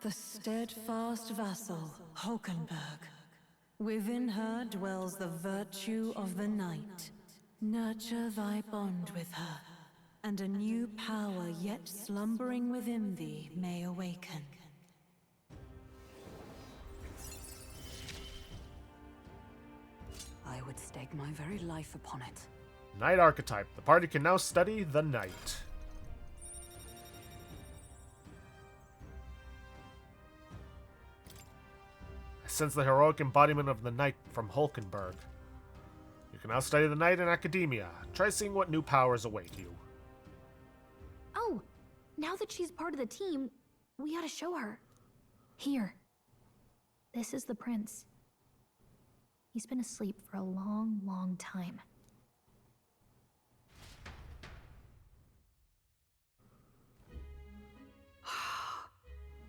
[SPEAKER 17] The steadfast vassal, Hulkenberg. Within her dwells the virtue of the knight. Nurture thy bond with her, and a new power yet slumbering within thee may awaken.
[SPEAKER 9] I would stake my very life upon it.
[SPEAKER 1] Knight archetype. The party can now study the knight. I sense the heroic embodiment of the knight from Hulkenberg. You can now study the knight in academia. Try seeing what new powers await you.
[SPEAKER 3] Oh, now that she's part of the team, we gotta show her. Here. This is the prince. He's been asleep for a long, long time.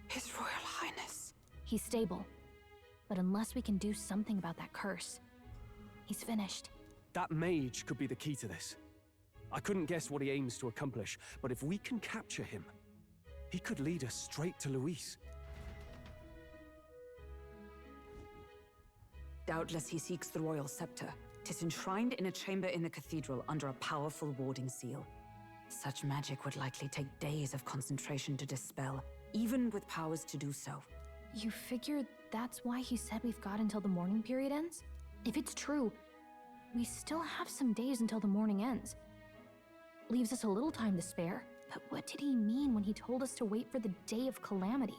[SPEAKER 9] His Royal Highness.
[SPEAKER 3] He's stable. But unless we can do something about that curse, he's finished.
[SPEAKER 18] That mage could be the key to this. I couldn't guess what he aims to accomplish, but if we can capture him, he could lead us straight to Luis.
[SPEAKER 9] Doubtless he seeks the royal scepter. 'Tis enshrined in a chamber in the cathedral under a powerful warding seal. Such magic would likely take days of concentration to dispel, even with powers to do so.
[SPEAKER 3] You figure that's why he said we've got until the mourning period ends? If it's true, we still have some days until the mourning ends. Leaves us a little time to spare, but what did he mean when he told us to wait for the Day of Calamity?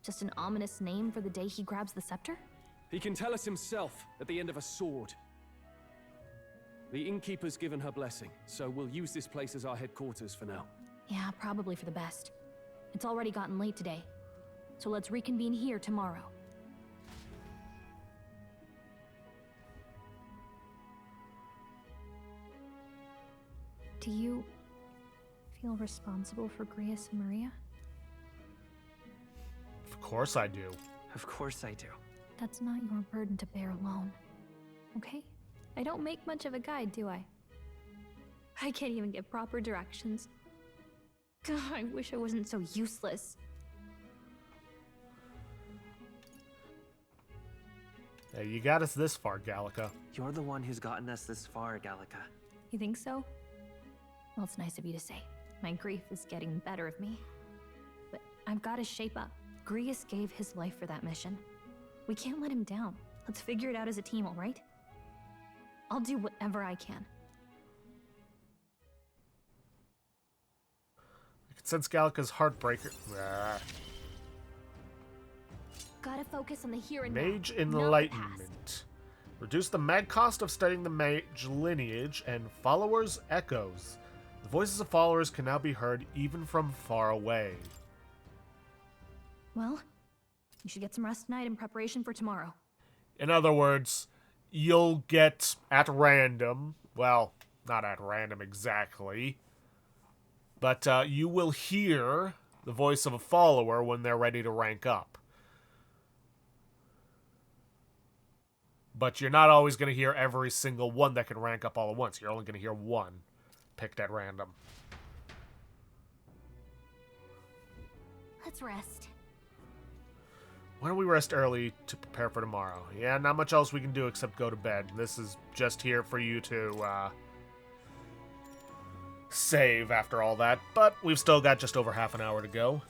[SPEAKER 3] Just an ominous name for the day he grabs the scepter?
[SPEAKER 18] He can tell us himself at the end of a sword. The innkeeper's given her blessing, so we'll use this place as our headquarters for now.
[SPEAKER 3] Yeah, probably for the best. It's already gotten late today, so let's reconvene here tomorrow. Do you feel responsible for Grius and Maria?
[SPEAKER 1] Of course I do.
[SPEAKER 10] Of course I do.
[SPEAKER 3] That's not your burden to bear alone, okay? I don't make much of a guide, do I? I can't even give proper directions. God, I wish I wasn't so useless.
[SPEAKER 1] Hey, you got us this far, Gallica.
[SPEAKER 10] You're the one who's gotten us this far, Gallica.
[SPEAKER 3] You think so? Well, it's nice of you to say. My grief is getting the better of me. But I've got to shape up. Grius gave his life for that mission. We can't let him down. Let's figure it out as a team, all right? I'll do whatever I can.
[SPEAKER 1] I can sense Gallica's heartbreaker.
[SPEAKER 3] Gotta focus on the here and now.
[SPEAKER 1] Mage
[SPEAKER 3] not the past.
[SPEAKER 1] Enlightenment. Reduce the mag cost of studying the mage lineage and followers' echoes. The voices of followers can now be heard even from far away.
[SPEAKER 3] Well, you should get some rest tonight in preparation for tomorrow.
[SPEAKER 1] In other words, you'll get at random, well, not at random exactly, but you will hear the voice of a follower when they're ready to rank up. But you're not always going to hear every single one that can rank up all at once. You're only going to hear one picked at random.
[SPEAKER 3] Let's rest.
[SPEAKER 1] Why don't we rest early to prepare for tomorrow? Yeah, not much else we can do except go to bed. This is just here for you to save after all that. But we've still got just over half an hour to go.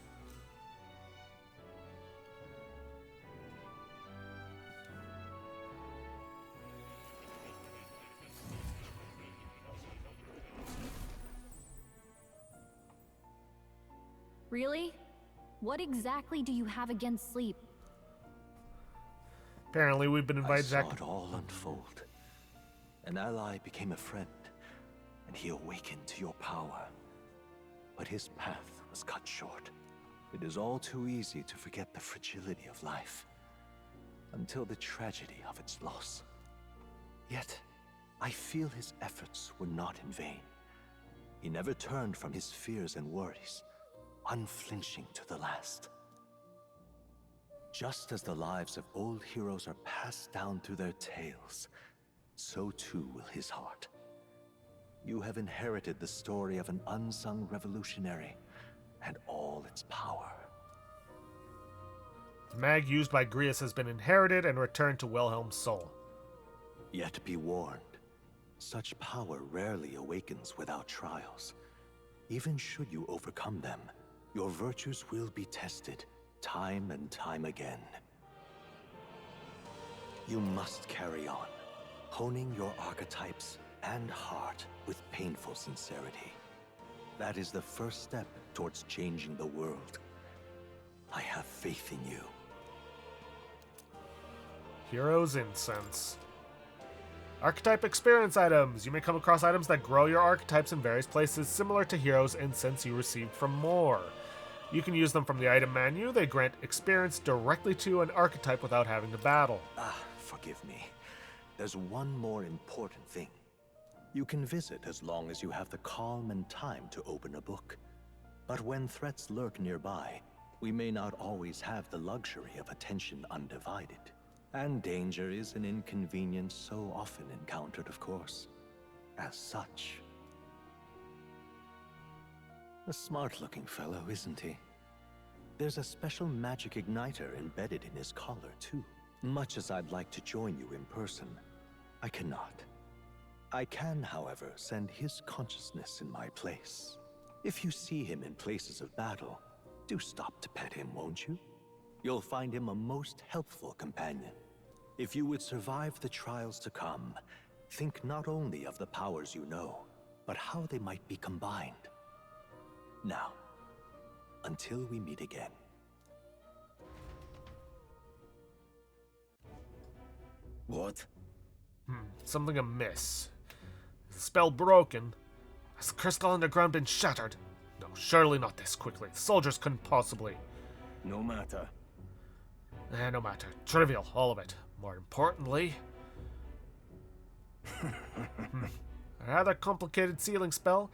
[SPEAKER 3] Really? What exactly do you have against sleep?
[SPEAKER 1] Apparently we've been invited
[SPEAKER 15] I saw
[SPEAKER 1] back.
[SPEAKER 15] it all unfold. An ally became a friend, and he awakened to your power. But his path was cut short. It is all too easy to forget the fragility of life, until the tragedy of its loss. Yet, I feel his efforts were not in vain. He never turned from his fears and worries, unflinching to the last. Just as the lives of old heroes are passed down through their tales, so too will his heart. You have inherited the story of an unsung revolutionary and all its power.
[SPEAKER 1] The mag used by Grius has been inherited and returned to Wilhelm's soul.
[SPEAKER 15] Yet be warned, Such power rarely awakens without trials. Even should you overcome them, your virtues will be tested time and time again. You must carry on, honing your archetypes and heart with painful sincerity. That is the first step towards changing the world. I have faith in you.
[SPEAKER 1] Hero's Incense. Archetype experience items. You may come across items that grow your archetypes in various places, similar to Hero's Incense you received from Moore. You can use them from the item menu. They grant experience directly to an archetype without having to battle.
[SPEAKER 15] Forgive me. There's one more important thing. You can visit as long as you have the calm and time to open a book. But when threats lurk nearby, we may not always have the luxury of attention undivided. And danger is an inconvenience so often encountered, of course. As such. A smart-looking fellow, isn't he? There's a special magic igniter embedded in his collar, too. Much as I'd like to join you in person, I cannot. I can, however, send his consciousness in my place. If you see him in places of battle, do stop to pet him, won't you? You'll find him a most helpful companion. If you would survive the trials to come, think not only of the powers you know, but how they might be combined. Now, until we meet again.
[SPEAKER 2] What?
[SPEAKER 1] Something amiss. Is the spell broken? Has the crystal underground been shattered? No, surely not this quickly. The soldiers couldn't possibly.
[SPEAKER 2] No matter.
[SPEAKER 1] No matter. Trivial, all of it. More importantly... A rather complicated sealing spell,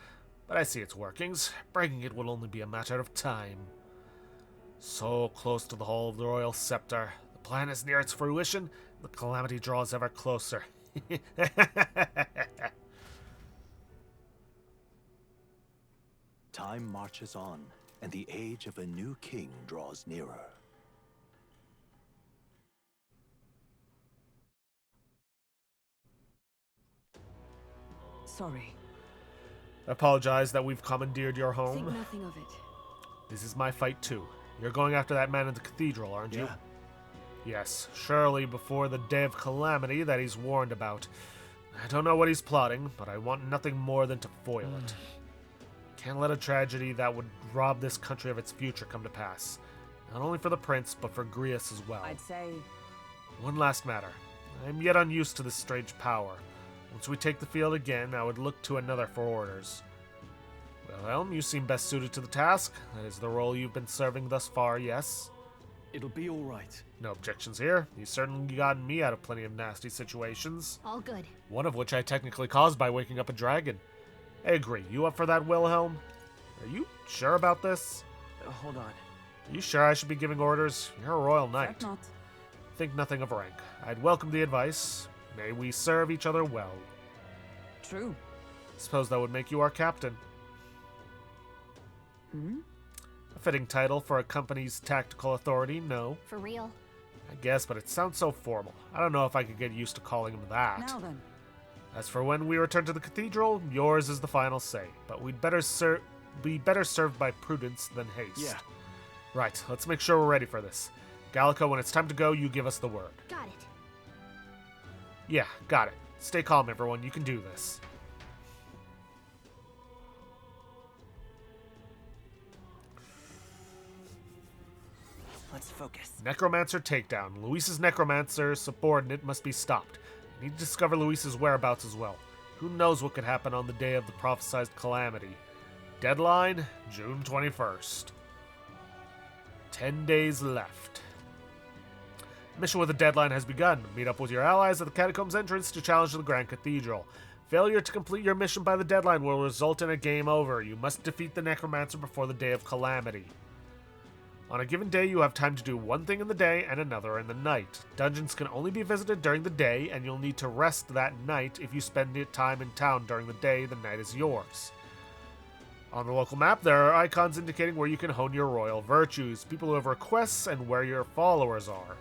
[SPEAKER 1] but I see its workings. Breaking it will only be a matter of time. So close to the Hall of the Royal Scepter. The plan is near its fruition. The calamity draws ever closer.
[SPEAKER 15] Time marches on, and the age of a new king draws nearer.
[SPEAKER 9] Sorry.
[SPEAKER 1] I apologize that we've commandeered your home.
[SPEAKER 16] Think nothing of it.
[SPEAKER 1] This is my fight too. You're going after that man in the cathedral, aren't you? Yes, surely before the day of calamity that he's warned about. I don't know what he's plotting, but I want nothing more than to foil it. Can't let a tragedy that would rob this country of its future come to pass. Not only for the prince, but for Grius as well.
[SPEAKER 9] I'd say...
[SPEAKER 1] One last matter. I'm yet unused to this strange power. Once we take the field again, I would look to another for orders. Wilhelm, you seem best suited to the task. That is the role you've been serving thus far, yes?
[SPEAKER 18] It'll be all right.
[SPEAKER 1] No objections here. You've certainly gotten me out of plenty of nasty situations.
[SPEAKER 3] All good.
[SPEAKER 1] One of which I technically caused by waking up a dragon. I agree. You up for that, Wilhelm? Are you sure about this?
[SPEAKER 10] Hold on.
[SPEAKER 1] Are you sure I should be giving orders? You're a royal knight.
[SPEAKER 9] Not.
[SPEAKER 1] Think nothing of rank. I'd welcome the advice. May we serve each other well.
[SPEAKER 9] True.
[SPEAKER 1] Suppose that would make you our captain. A fitting title for a company's tactical authority, no?
[SPEAKER 3] For real?
[SPEAKER 1] I guess, but it sounds so formal. I don't know if I could get used to calling him that.
[SPEAKER 9] Now then.
[SPEAKER 1] As for when we return to the cathedral, yours is the final say. But we'd better be better served by prudence than haste.
[SPEAKER 18] Yeah.
[SPEAKER 1] Right, let's make sure we're ready for this. Gallica, when it's time to go, you give us the word.
[SPEAKER 3] Got it.
[SPEAKER 1] Yeah, got it. Stay calm, everyone. You can do this.
[SPEAKER 10] Let's focus.
[SPEAKER 1] Necromancer takedown. Luis's necromancer subordinate must be stopped. I need to discover Luis's whereabouts as well. Who knows what could happen on the day of the prophesied calamity. Deadline, June 21st. 10 days left. Mission with a deadline has begun. Meet up with your allies at the catacombs entrance to challenge the Grand Cathedral. Failure to complete your mission by the deadline will result in a game over. You must defeat the necromancer before the day of calamity. On a given day, you have time to do one thing in the day and another in the night. Dungeons can only be visited during the day, and you'll need to rest that night. If you spend time in town during the day, the night is yours. On the local map, there are icons indicating where you can hone your royal virtues, people who have requests, and where your followers are.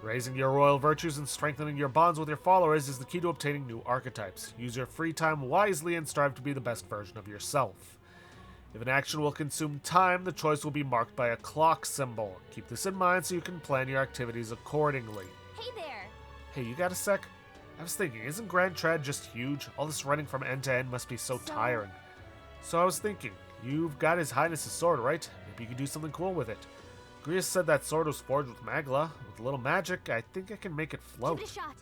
[SPEAKER 1] Raising your royal virtues and strengthening your bonds with your followers is the key to obtaining new archetypes. Use your free time wisely and strive to be the best version of yourself. If an action will consume time, the choice will be marked by a clock symbol. Keep this in mind so you can plan your activities accordingly.
[SPEAKER 3] Hey there!
[SPEAKER 1] Hey, you got a sec? I was thinking, isn't Grand Trad just huge? All this running from end to end must be so tiring. So I was thinking, you've got His Highness's sword, right? Maybe you could do something cool with it. Grius said that sword was forged with Magla. With a little magic, I think I can make it float.
[SPEAKER 3] Give it a shot.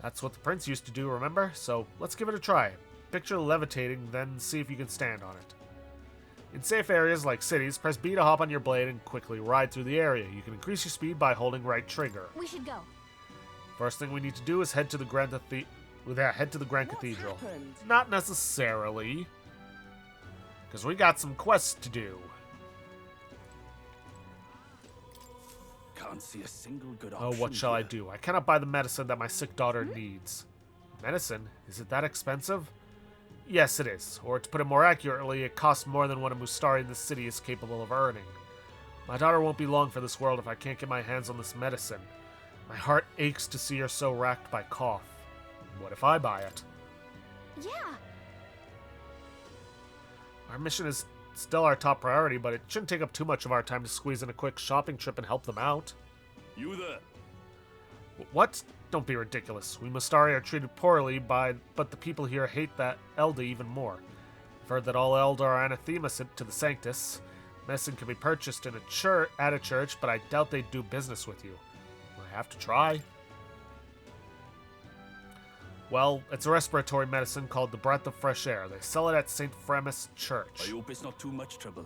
[SPEAKER 1] That's what the prince used to do, remember? So let's give it a try. Picture levitating, then see if you can stand on it. In safe areas like cities, press B to hop on your blade and quickly ride through the area. You can increase your speed by holding right trigger.
[SPEAKER 3] We should go.
[SPEAKER 1] First thing we need to do is head to the Grand Cathedral.
[SPEAKER 5] Happened?
[SPEAKER 1] Not necessarily, because we got some quests to do.
[SPEAKER 5] Can't see a single good
[SPEAKER 1] Oh,
[SPEAKER 5] option.
[SPEAKER 1] what shall I
[SPEAKER 5] here.
[SPEAKER 1] do? I cannot buy the medicine that my sick daughter needs. Medicine? Is it that expensive? Yes, it is. Or to put it more accurately, it costs more than what a Mustari in this city is capable of earning. My daughter won't be long for this world if I can't get my hands on this medicine. My heart aches to see her so racked by cough. What if I buy it?
[SPEAKER 3] Yeah.
[SPEAKER 1] Our mission is still our top priority, but it shouldn't take up too much of our time to squeeze in a quick shopping trip and help them out.
[SPEAKER 5] You there?
[SPEAKER 1] What? Don't be ridiculous. We Mustari are treated poorly but the people here hate that Elda even more. I've heard that all Elda are anathema to the Sanctus. Medicine can be purchased in at a church, but I doubt they'd do business with you. I have to try. Well, it's a respiratory medicine called the Breath of Fresh Air. They sell it at St. Fremis Church.
[SPEAKER 5] I hope it's not too much trouble.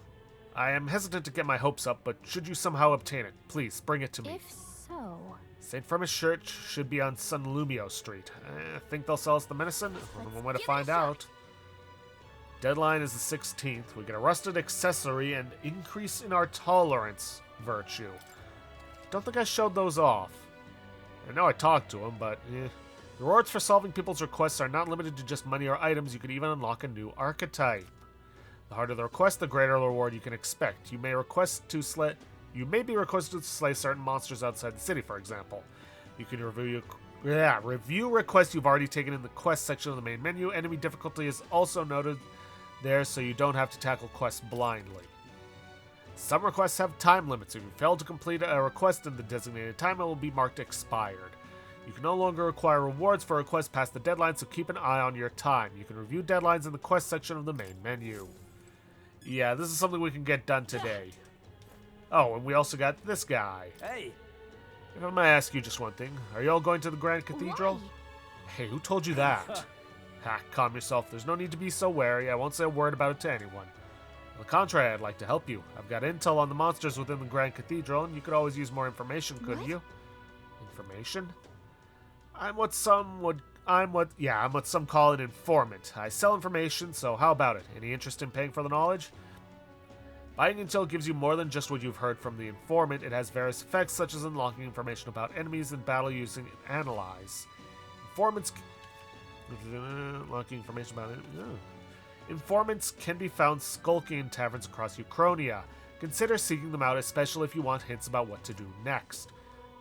[SPEAKER 1] I am hesitant to get my hopes up, but should you somehow obtain it, please bring it to me.
[SPEAKER 3] If so...
[SPEAKER 1] St. Fremis Church should be on San Lumio Street. I think they'll sell us the medicine? One way to find out. Deadline is the 16th. We get a rusted accessory and increase in our tolerance virtue. Don't think I showed those off. I know I talked to him, but rewards for solving people's requests are not limited to just money or items. You can even unlock a new archetype. The harder the request, the greater the reward you can expect. You may be requested to slay certain monsters outside the city, for example. You can review requests you've already taken in the quest section of the main menu. Enemy difficulty is also noted there, so you don't have to tackle quests blindly. Some requests have time limits. If you fail to complete a request in the designated time, it will be marked expired. You can no longer require rewards for requests past the deadline, so keep an eye on your time. You can review deadlines in the quest section of the main menu. Yeah, this is something we can get done today. Oh, and we also got this guy.
[SPEAKER 5] Hey!
[SPEAKER 1] If I may ask you just one thing, are you all going to the Grand Cathedral?
[SPEAKER 3] Why?
[SPEAKER 1] Hey, who told you that? Ha, calm yourself. There's no need to be so wary. I won't say a word about it to anyone. On the contrary, I'd like to help you. I've got intel on the monsters within the Grand Cathedral, and you could always use more information, couldn't you? Information? I'm what some call an informant. I sell information, so how about it? Any interest in paying for the knowledge? Buying intel gives you more than just what you've heard from the informant. It has various effects, such as unlocking information about enemies in battle using analyze. Informants can be found skulking in taverns across Uchronia. Consider seeking them out, especially if you want hints about what to do next.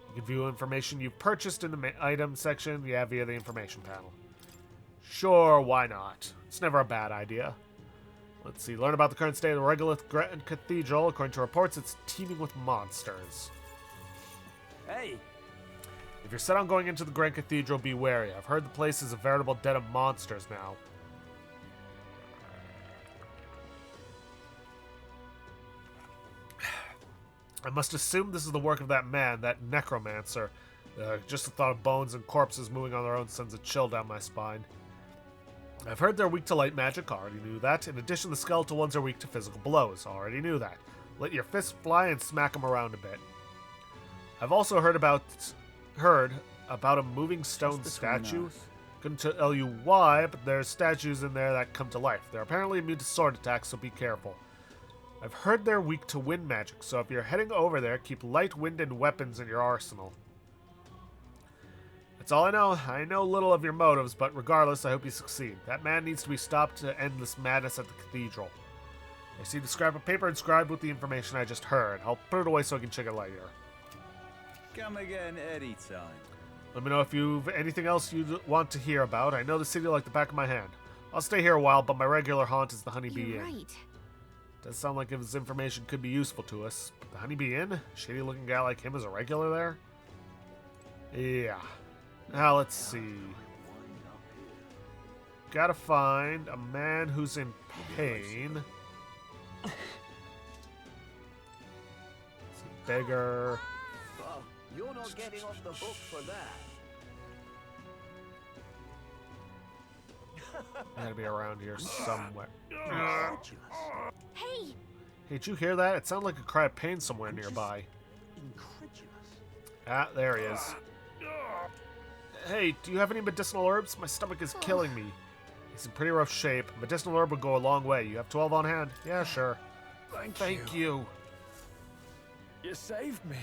[SPEAKER 1] You can view information you've purchased in the item section, via the information panel. Sure, why not? It's never a bad idea. Let's see, learn about the current state of the Regolith Grand Cathedral. According to reports, it's teeming with monsters.
[SPEAKER 5] Hey!
[SPEAKER 1] If you're set on going into the Grand Cathedral, be wary. I've heard the place is a veritable den of monsters now. I must assume this is the work of that man, that necromancer. Just the thought of bones and corpses moving on their own sends a chill down my spine. I've heard they're weak to light magic, already knew that. In addition, the skeletal ones are weak to physical blows, already knew that. Let your fists fly and smack them around a bit. I've also heard about a moving stone statue. Couldn't tell you why, but there's statues in there that come to life. They're apparently immune to sword attacks, so be careful. I've heard they're weak to wind magic, so if you're heading over there, keep light wind and weapons in your arsenal. That's all I know. I know little of your motives, but regardless, I hope you succeed. That man needs to be stopped to end this madness at the cathedral. I see the scrap of paper inscribed with the information I just heard. I'll put it away so I can check it later.
[SPEAKER 19] Come again anytime.
[SPEAKER 1] Let me know if you've anything else you'd want to hear about. I know the city like the back of my hand. I'll stay here a while, but my regular haunt is the Honeybee Inn.
[SPEAKER 3] You're right.
[SPEAKER 1] Does sound like his information could be useful to us. But the Honeybee Inn? Shady looking guy like him is a regular there? Yeah. Now let's see. Gotta find a man who's in pain. Beggar.
[SPEAKER 5] Well, you're not getting off the hook for that.
[SPEAKER 1] Gotta be around here somewhere.
[SPEAKER 3] Hey!
[SPEAKER 1] Hey, did you hear that? It sounded like a cry of pain somewhere nearby. Ah, there he is. Hey, do you have any medicinal herbs? My stomach is killing me. He's in pretty rough shape. Medicinal herb would go a long way. You have 12 on hand? Yeah, sure. Thank you.
[SPEAKER 18] You saved me.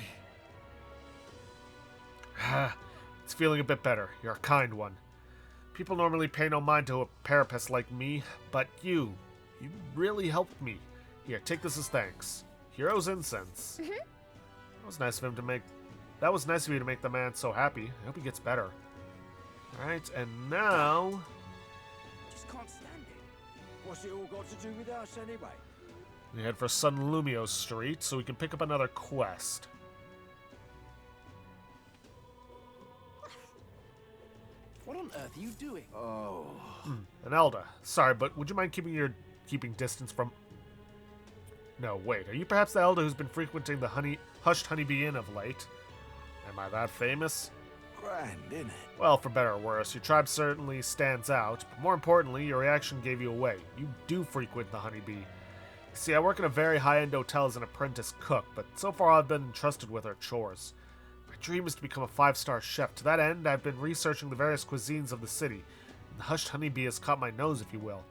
[SPEAKER 1] It's feeling a bit better. You're a kind one. People normally pay no mind to a parapest like me, but you really helped me. Here, take this as thanks. Hero's incense. That was nice of him to make. That was nice of you to make the man so happy. I hope he gets better. All right, and now.
[SPEAKER 5] Just can't stand it. What's it all got to do with us anyway?
[SPEAKER 1] We head for Sun Lumio Street so we can pick up another quest.
[SPEAKER 5] What on earth are you doing?
[SPEAKER 12] Oh.
[SPEAKER 1] An Elda. Sorry, but would you mind keeping distance from... No, wait. Are you perhaps the Elda who's been frequenting the Hushed Honeybee Inn of late? Am I that famous?
[SPEAKER 12] Grand, innit?
[SPEAKER 1] Well, for better or worse, your tribe certainly stands out, but more importantly, your reaction gave you away. You do frequent the Honeybee. See, I work in a very high-end hotel as an apprentice cook, but so far I've been entrusted with our chores. My dream is to become a 5-star chef. To that end, I've been researching the various cuisines of the city, and the Hushed Honeybee has caught my nose, if you will.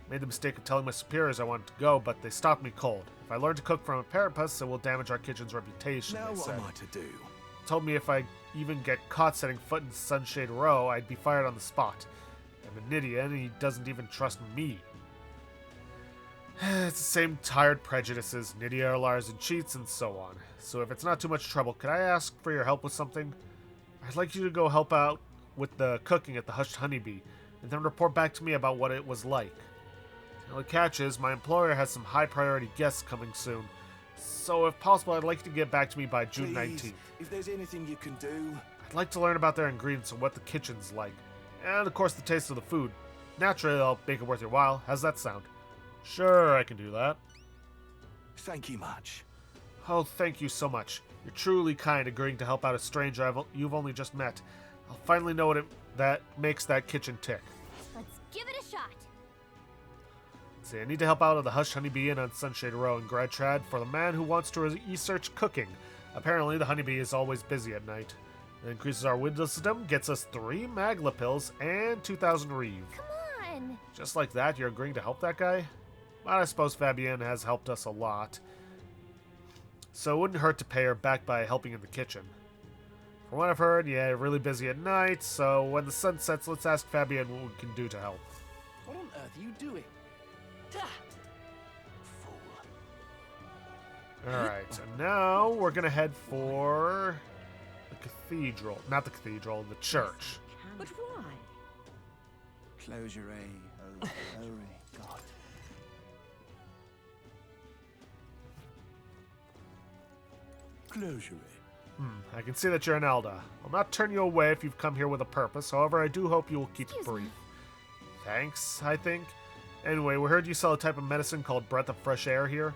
[SPEAKER 1] I made the mistake of telling my superiors I wanted to go, but they stopped me cold. If I learn to cook from a parapus, it will damage our kitchen's reputation,
[SPEAKER 12] Now
[SPEAKER 1] they
[SPEAKER 12] what
[SPEAKER 1] said.
[SPEAKER 12] am I to do?
[SPEAKER 1] Told me if I even get caught setting foot in Sunshade Row, I'd be fired on the spot. I'm a Nydia, and he doesn't even trust me. It's the same tired prejudices. Nydia are liars and cheats, and so on. So if it's not too much trouble, could I ask for your help with something? I'd like you to go help out with the cooking at the Hushed Honeybee, and then report back to me about what it was like. The only catch is, my employer has some high-priority guests coming soon, so if possible, I'd like you to get back to me by June 19th.
[SPEAKER 12] If there's anything you can do...
[SPEAKER 1] I'd like to learn about their ingredients and what the kitchen's like. And, of course, the taste of the food. Naturally, I'll make it worth your while. How's that sound? Sure, I can do that.
[SPEAKER 12] Thank you much.
[SPEAKER 1] Oh, thank you so much. You're truly kind agreeing to help out a stranger you've only just met. I'll finally know what that makes that kitchen tick.
[SPEAKER 3] Let's give it a shot.
[SPEAKER 1] See, I need to help out at the Hushed Honeybee Inn on Sunshade Row in Gradtrad for the man who wants to research cooking. Apparently, the Honeybee is always busy at night. It increases our wisdom, gets us 3 Magla pills, and 2,000 Reeve.
[SPEAKER 3] Come on!
[SPEAKER 1] Just like that, you're agreeing to help that guy? Well, I suppose Fabienne has helped us a lot. So it wouldn't hurt to pay her back by helping in the kitchen. From what I've heard, yeah, you're really busy at night, so when the sun sets, let's ask Fabienne what we can do to help.
[SPEAKER 5] What on earth are you doing?
[SPEAKER 1] Alright, and now we're gonna head for the cathedral. Not the cathedral, the church.
[SPEAKER 17] But why?
[SPEAKER 11] Closure, oh, God.
[SPEAKER 12] Closure.
[SPEAKER 1] I can see that you're an Elda. I'll not turn you away if you've come here with a purpose, however, I do hope you will keep it brief. Thanks, I think. Anyway, we heard you sell a type of medicine called Breath of Fresh Air here.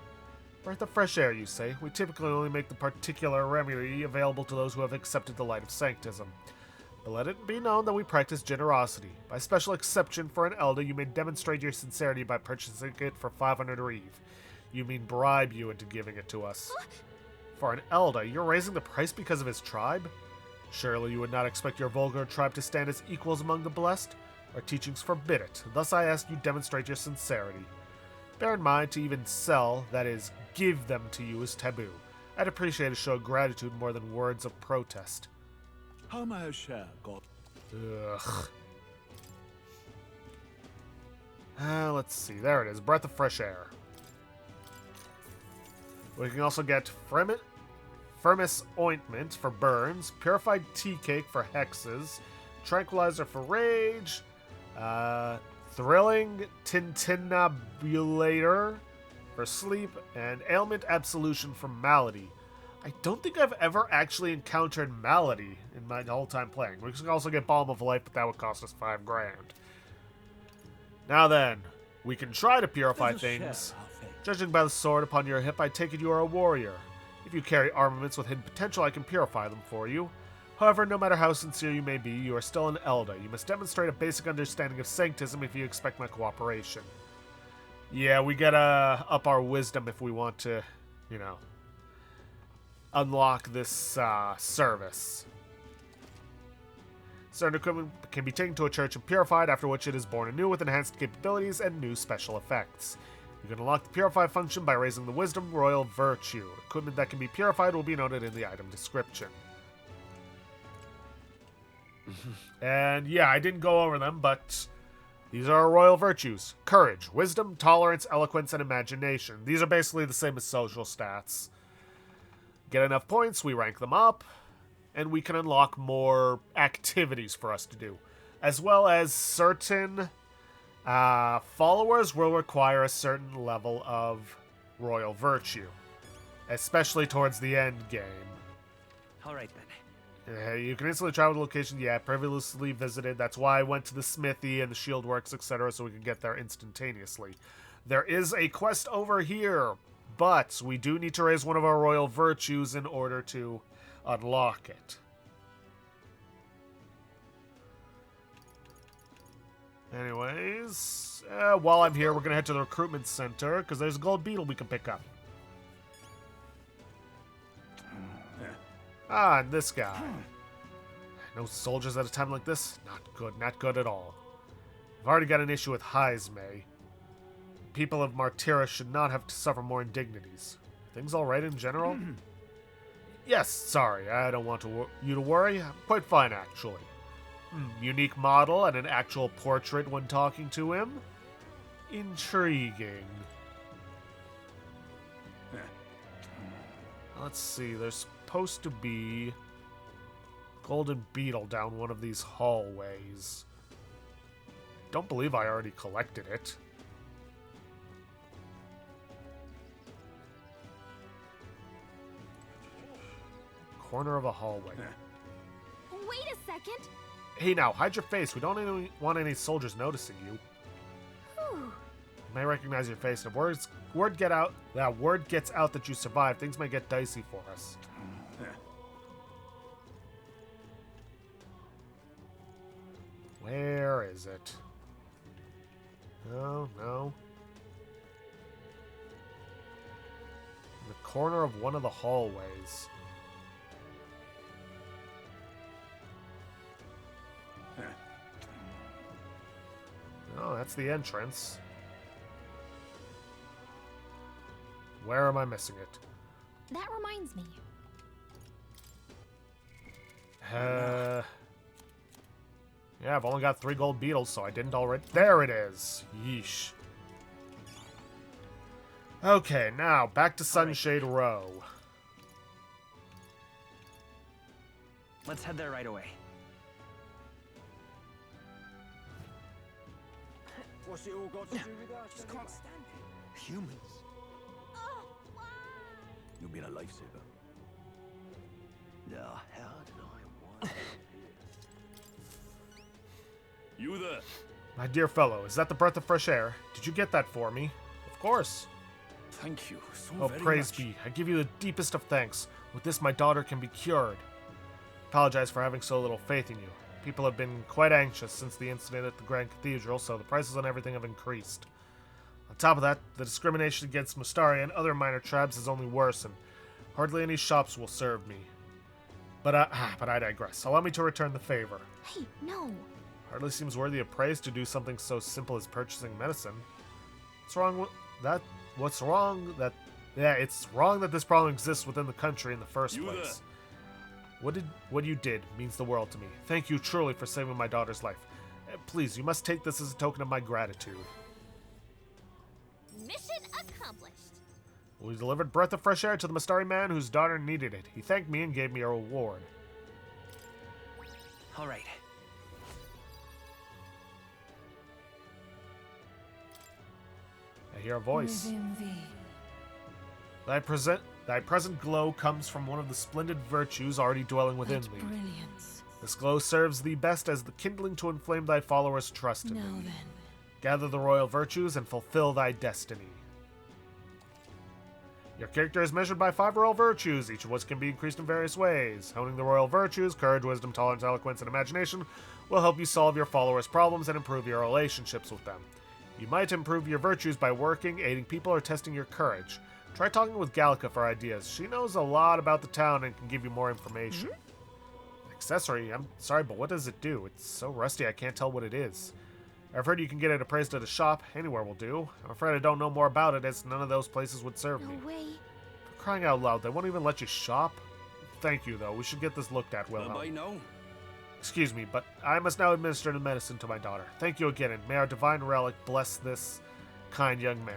[SPEAKER 1] Breath of Fresh Air, you say? We typically only make the particular remedy available to those who have accepted the light of sanctism. But let it be known that we practice generosity. By special exception for an Elder, you may demonstrate your sincerity by purchasing it for 500 Reeve. You mean bribe you into giving it to us. For an Elder, you're raising the price because of his tribe? Surely you would not expect your vulgar tribe to stand as equals among the blessed? Our teachings forbid it, thus I ask you demonstrate your sincerity. Bear in mind, to even sell, that is, give them to you, is taboo. I'd appreciate a show of gratitude more than words of protest.
[SPEAKER 12] How may I share, God?
[SPEAKER 1] Ugh. Let's see, there it is, Breath of Fresh Air. We can also get Firmus Ointment for burns, Purified Tea Cake for hexes, Tranquilizer for rage, Thrilling Tintinabulator for sleep, and Ailment Absolution for malady. I don't think I've ever actually encountered malady in my whole time playing. We can also get Balm of Life, but that would cost us $5 grand. Now then, we can try to purify things. Judging by the sword upon your hip, I take it you are a warrior. If you carry armaments with hidden potential, I can purify them for you. However, no matter how sincere you may be, you are still an Elder. You must demonstrate a basic understanding of Sanctism if you expect my cooperation. Yeah, we gotta up our wisdom if we want to, you know, unlock this service. Certain equipment can be taken to a church and purified, after which it is born anew with enhanced capabilities and new special effects. You can unlock the Purify function by raising the Wisdom Royal Virtue. Equipment that can be purified will be noted in the item description. And yeah, I didn't go over them, but these are our royal virtues. Courage, wisdom, tolerance, eloquence, and imagination. These are basically the same as social stats. Get enough points, we rank them up, and we can unlock more activities for us to do. As well as certain followers will require a certain level of royal virtue. Especially towards the end game.
[SPEAKER 10] Alright then.
[SPEAKER 1] You can instantly travel to locations previously visited. That's why I went to the smithy and the shield works, etc., so we could get there instantaneously. There is a quest over here, but we do need to raise one of our royal virtues in order to unlock it. Anyways, while I'm here, we're going to head to the recruitment center, because there's a gold beetle we can pick up. Ah, and this guy. No soldiers at a time like this? Not good at all. I've already got an issue with Heisme. People of Martyra should not have to suffer more indignities. Things alright in general? Yes, sorry, I don't want you to worry. I'm quite fine, actually. Unique model and an actual portrait when talking to him? Intriguing. Let's see, there's supposed to be golden beetle down one of these hallways. Don't believe I already collected it. Corner of a hallway.
[SPEAKER 3] Wait a second.
[SPEAKER 1] Hey now, hide your face. We don't want any soldiers noticing you.
[SPEAKER 3] Whew.
[SPEAKER 1] You may recognize your face, and if word gets out that you survived, things may get dicey for us. Where is it? Oh, no. In the corner of one of the hallways. Oh, that's the entrance. Where am I missing it?
[SPEAKER 3] That reminds me.
[SPEAKER 1] Yeah, I've only got 3 gold beetles, so I didn't already. There it is. Yeesh. Okay, now back to Sunshade Row.
[SPEAKER 10] Let's head there right away.
[SPEAKER 5] What's it all got to do with us? Just can't stand it.
[SPEAKER 15] Humans. You've been a lifesaver.
[SPEAKER 12] Now, how did I want
[SPEAKER 13] You there?
[SPEAKER 1] My dear fellow, is that the breath of fresh air? Did you get that for me? Of course.
[SPEAKER 13] Thank you so
[SPEAKER 1] Oh,
[SPEAKER 13] very
[SPEAKER 1] praise
[SPEAKER 13] much.
[SPEAKER 1] be. I give you the deepest of thanks. With this, my daughter can be cured. Apologize for having so little faith in you. People have been quite anxious since the incident at the Grand Cathedral, so the prices on everything have increased. On top of that, the discrimination against Mustari and other minor tribes has only worsened. Hardly any shops will serve me. But I digress. Allow me to return the favor.
[SPEAKER 3] Hey, no.
[SPEAKER 1] Hardly seems worthy of praise to do something so simple as purchasing medicine. What's wrong with that? What's wrong that... Yeah, it's wrong that this problem exists within the country in the first place. What you did means the world to me. Thank you truly for saving my daughter's life. Please, you must take this as a token of my gratitude.
[SPEAKER 3] Mission accomplished.
[SPEAKER 1] We delivered breath of fresh air to the Mastari man whose daughter needed it. He thanked me and gave me a reward.
[SPEAKER 5] All right.
[SPEAKER 1] I hear a voice.
[SPEAKER 17] Within thee.
[SPEAKER 1] Thy present glow comes from one of the splendid virtues already dwelling within thee.
[SPEAKER 17] Brilliance.
[SPEAKER 1] This glow serves thee best as the kindling to inflame thy followers' trust in
[SPEAKER 17] Now
[SPEAKER 1] thee.
[SPEAKER 17] then.
[SPEAKER 1] Gather the royal virtues and fulfill thy destiny. Your character is measured by 5 royal virtues, each of which can be increased in various ways. Honing the royal virtues, courage, wisdom, tolerance, eloquence, and imagination, will help you solve your followers' problems and improve your relationships with them. You might improve your virtues by working, aiding people, or testing your courage. Try talking with Gallica for ideas. She knows a lot about the town and can give you more information. Accessory, I'm sorry, but what does it do? It's so rusty I can't tell what it is. I've heard you can get it appraised at a shop. Anywhere will do. I'm afraid I don't know more about it, as none of those places would serve me.
[SPEAKER 3] No way.
[SPEAKER 1] For crying out loud, they won't even let you shop? Thank you, though. We should get this looked at, Wilhelm.
[SPEAKER 7] I know.
[SPEAKER 1] Excuse me, but I must now administer the medicine to my daughter. Thank you again, and may our divine relic bless this kind young man.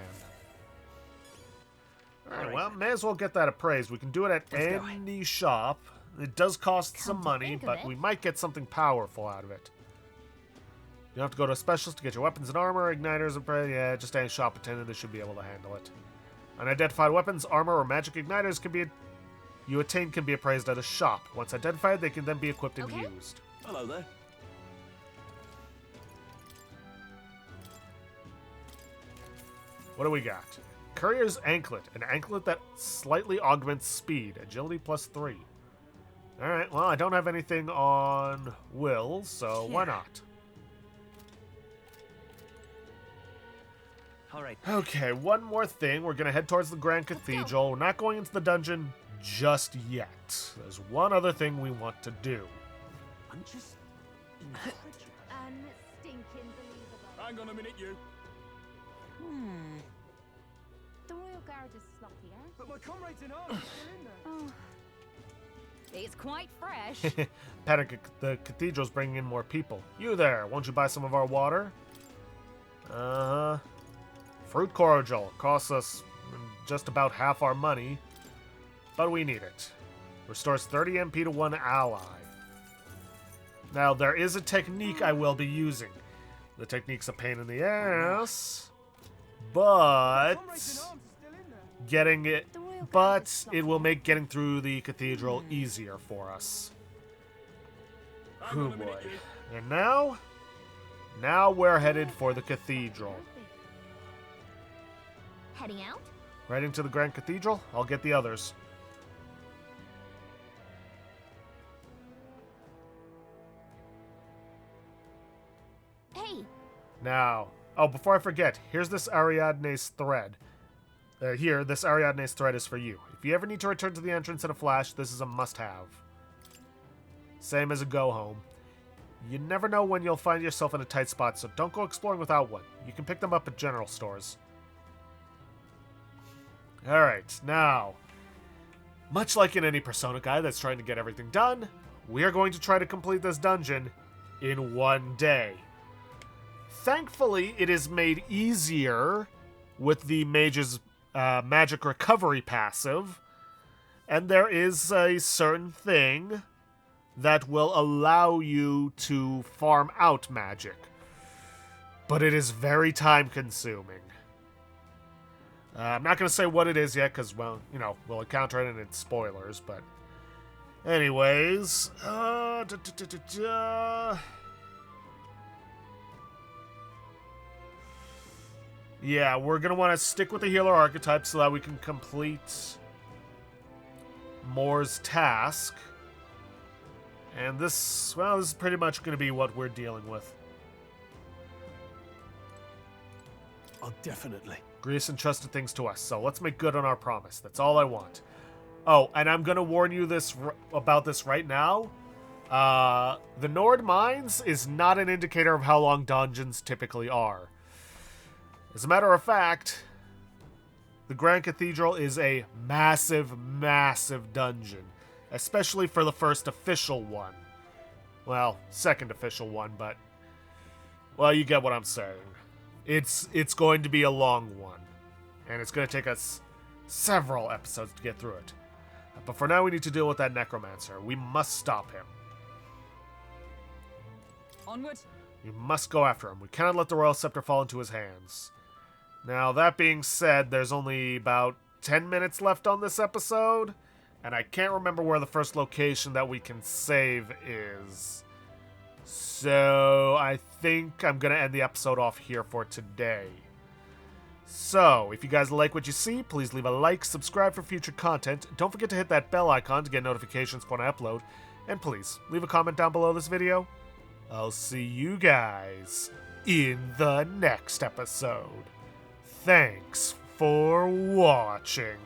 [SPEAKER 1] Alright, well, may as well get that appraised. We can do it at any shop. It does cost some money, but we might get something powerful out of it. You don't have to go to a specialist to get your weapons and armor, igniters, and yeah, just any shop attendant that should be able to handle it. Unidentified weapons, armor, or magic igniters you attain can be appraised at a shop. Once identified, they can then be equipped and used.
[SPEAKER 7] Hello there.
[SPEAKER 1] What do we got? Courier's Anklet, an anklet that slightly augments speed, agility +3. Alright, well, I don't have anything on Will, so why not?
[SPEAKER 5] All right.
[SPEAKER 1] Okay, one more thing. We're going to head towards the Grand Cathedral. We're not going into the dungeon just yet. There's one other thing we want to do.
[SPEAKER 5] I'm just
[SPEAKER 3] Unstinking believable.
[SPEAKER 4] Hang on a minute, you.
[SPEAKER 3] The Royal Guard is sloppy, eh?
[SPEAKER 18] But my comrades in arms are still in there.
[SPEAKER 3] Oh. It's quite fresh.
[SPEAKER 1] Panic, the cathedral's bringing in more people. You there, won't you buy some of our water? Uh-huh. Fruit cordial. Costs us just about half our money, but we need it. Restores 30 MP to one ally. Now, there is a technique I will be using. The technique's a pain in the ass, but it will make getting through the cathedral easier for us. Oh boy. And now we're headed for the cathedral.
[SPEAKER 3] Heading out?
[SPEAKER 1] Right into the Grand Cathedral? I'll get the others.
[SPEAKER 3] Hey!
[SPEAKER 1] Now, oh, before I forget, here's this Ariadne's thread. This Ariadne's thread is for you. If you ever need to return to the entrance in a flash, this is a must-have. Same as a go-home. You never know when you'll find yourself in a tight spot, so don't go exploring without one. You can pick them up at general stores. Alright, now, much like in any Persona guy that's trying to get everything done, we are going to try to complete this dungeon in one day. Thankfully, it is made easier with the mage's magic recovery passive, and there is a certain thing that will allow you to farm out magic. But it is very time-consuming. I'm not going to say what it is yet, because, well, you know, we'll encounter it and it's spoilers, but... Anyways... Yeah, we're going to want to stick with the healer archetype so that we can complete Moore's task. And this, well, this is pretty much going to be what we're dealing with.
[SPEAKER 18] Oh, definitely.
[SPEAKER 1] Grease entrusted things to us, so let's make good on our promise. That's all I want. Oh, and I'm going to warn you about this right now. The Nord Mines is not an indicator of how long dungeons typically are. As a matter of fact, the Grand Cathedral is a massive, massive dungeon. Especially for the first official one. Well, second official one, but... Well, you get what I'm saying. It's going to be a long one. And it's going to take us several episodes to get through it. But for now, we need to deal with that necromancer. We must stop him.
[SPEAKER 14] Onward.
[SPEAKER 1] We must go after him. We cannot let the royal scepter fall into his hands. Now, that being said, there's only about 10 minutes left on this episode, and I can't remember where the first location that we can save is. So, I think I'm going to end the episode off here for today. So, if you guys like what you see, please leave a like, subscribe for future content, don't forget to hit that bell icon to get notifications when I upload, and please, leave a comment down below this video. I'll see you guys in the next episode. Thanks for watching.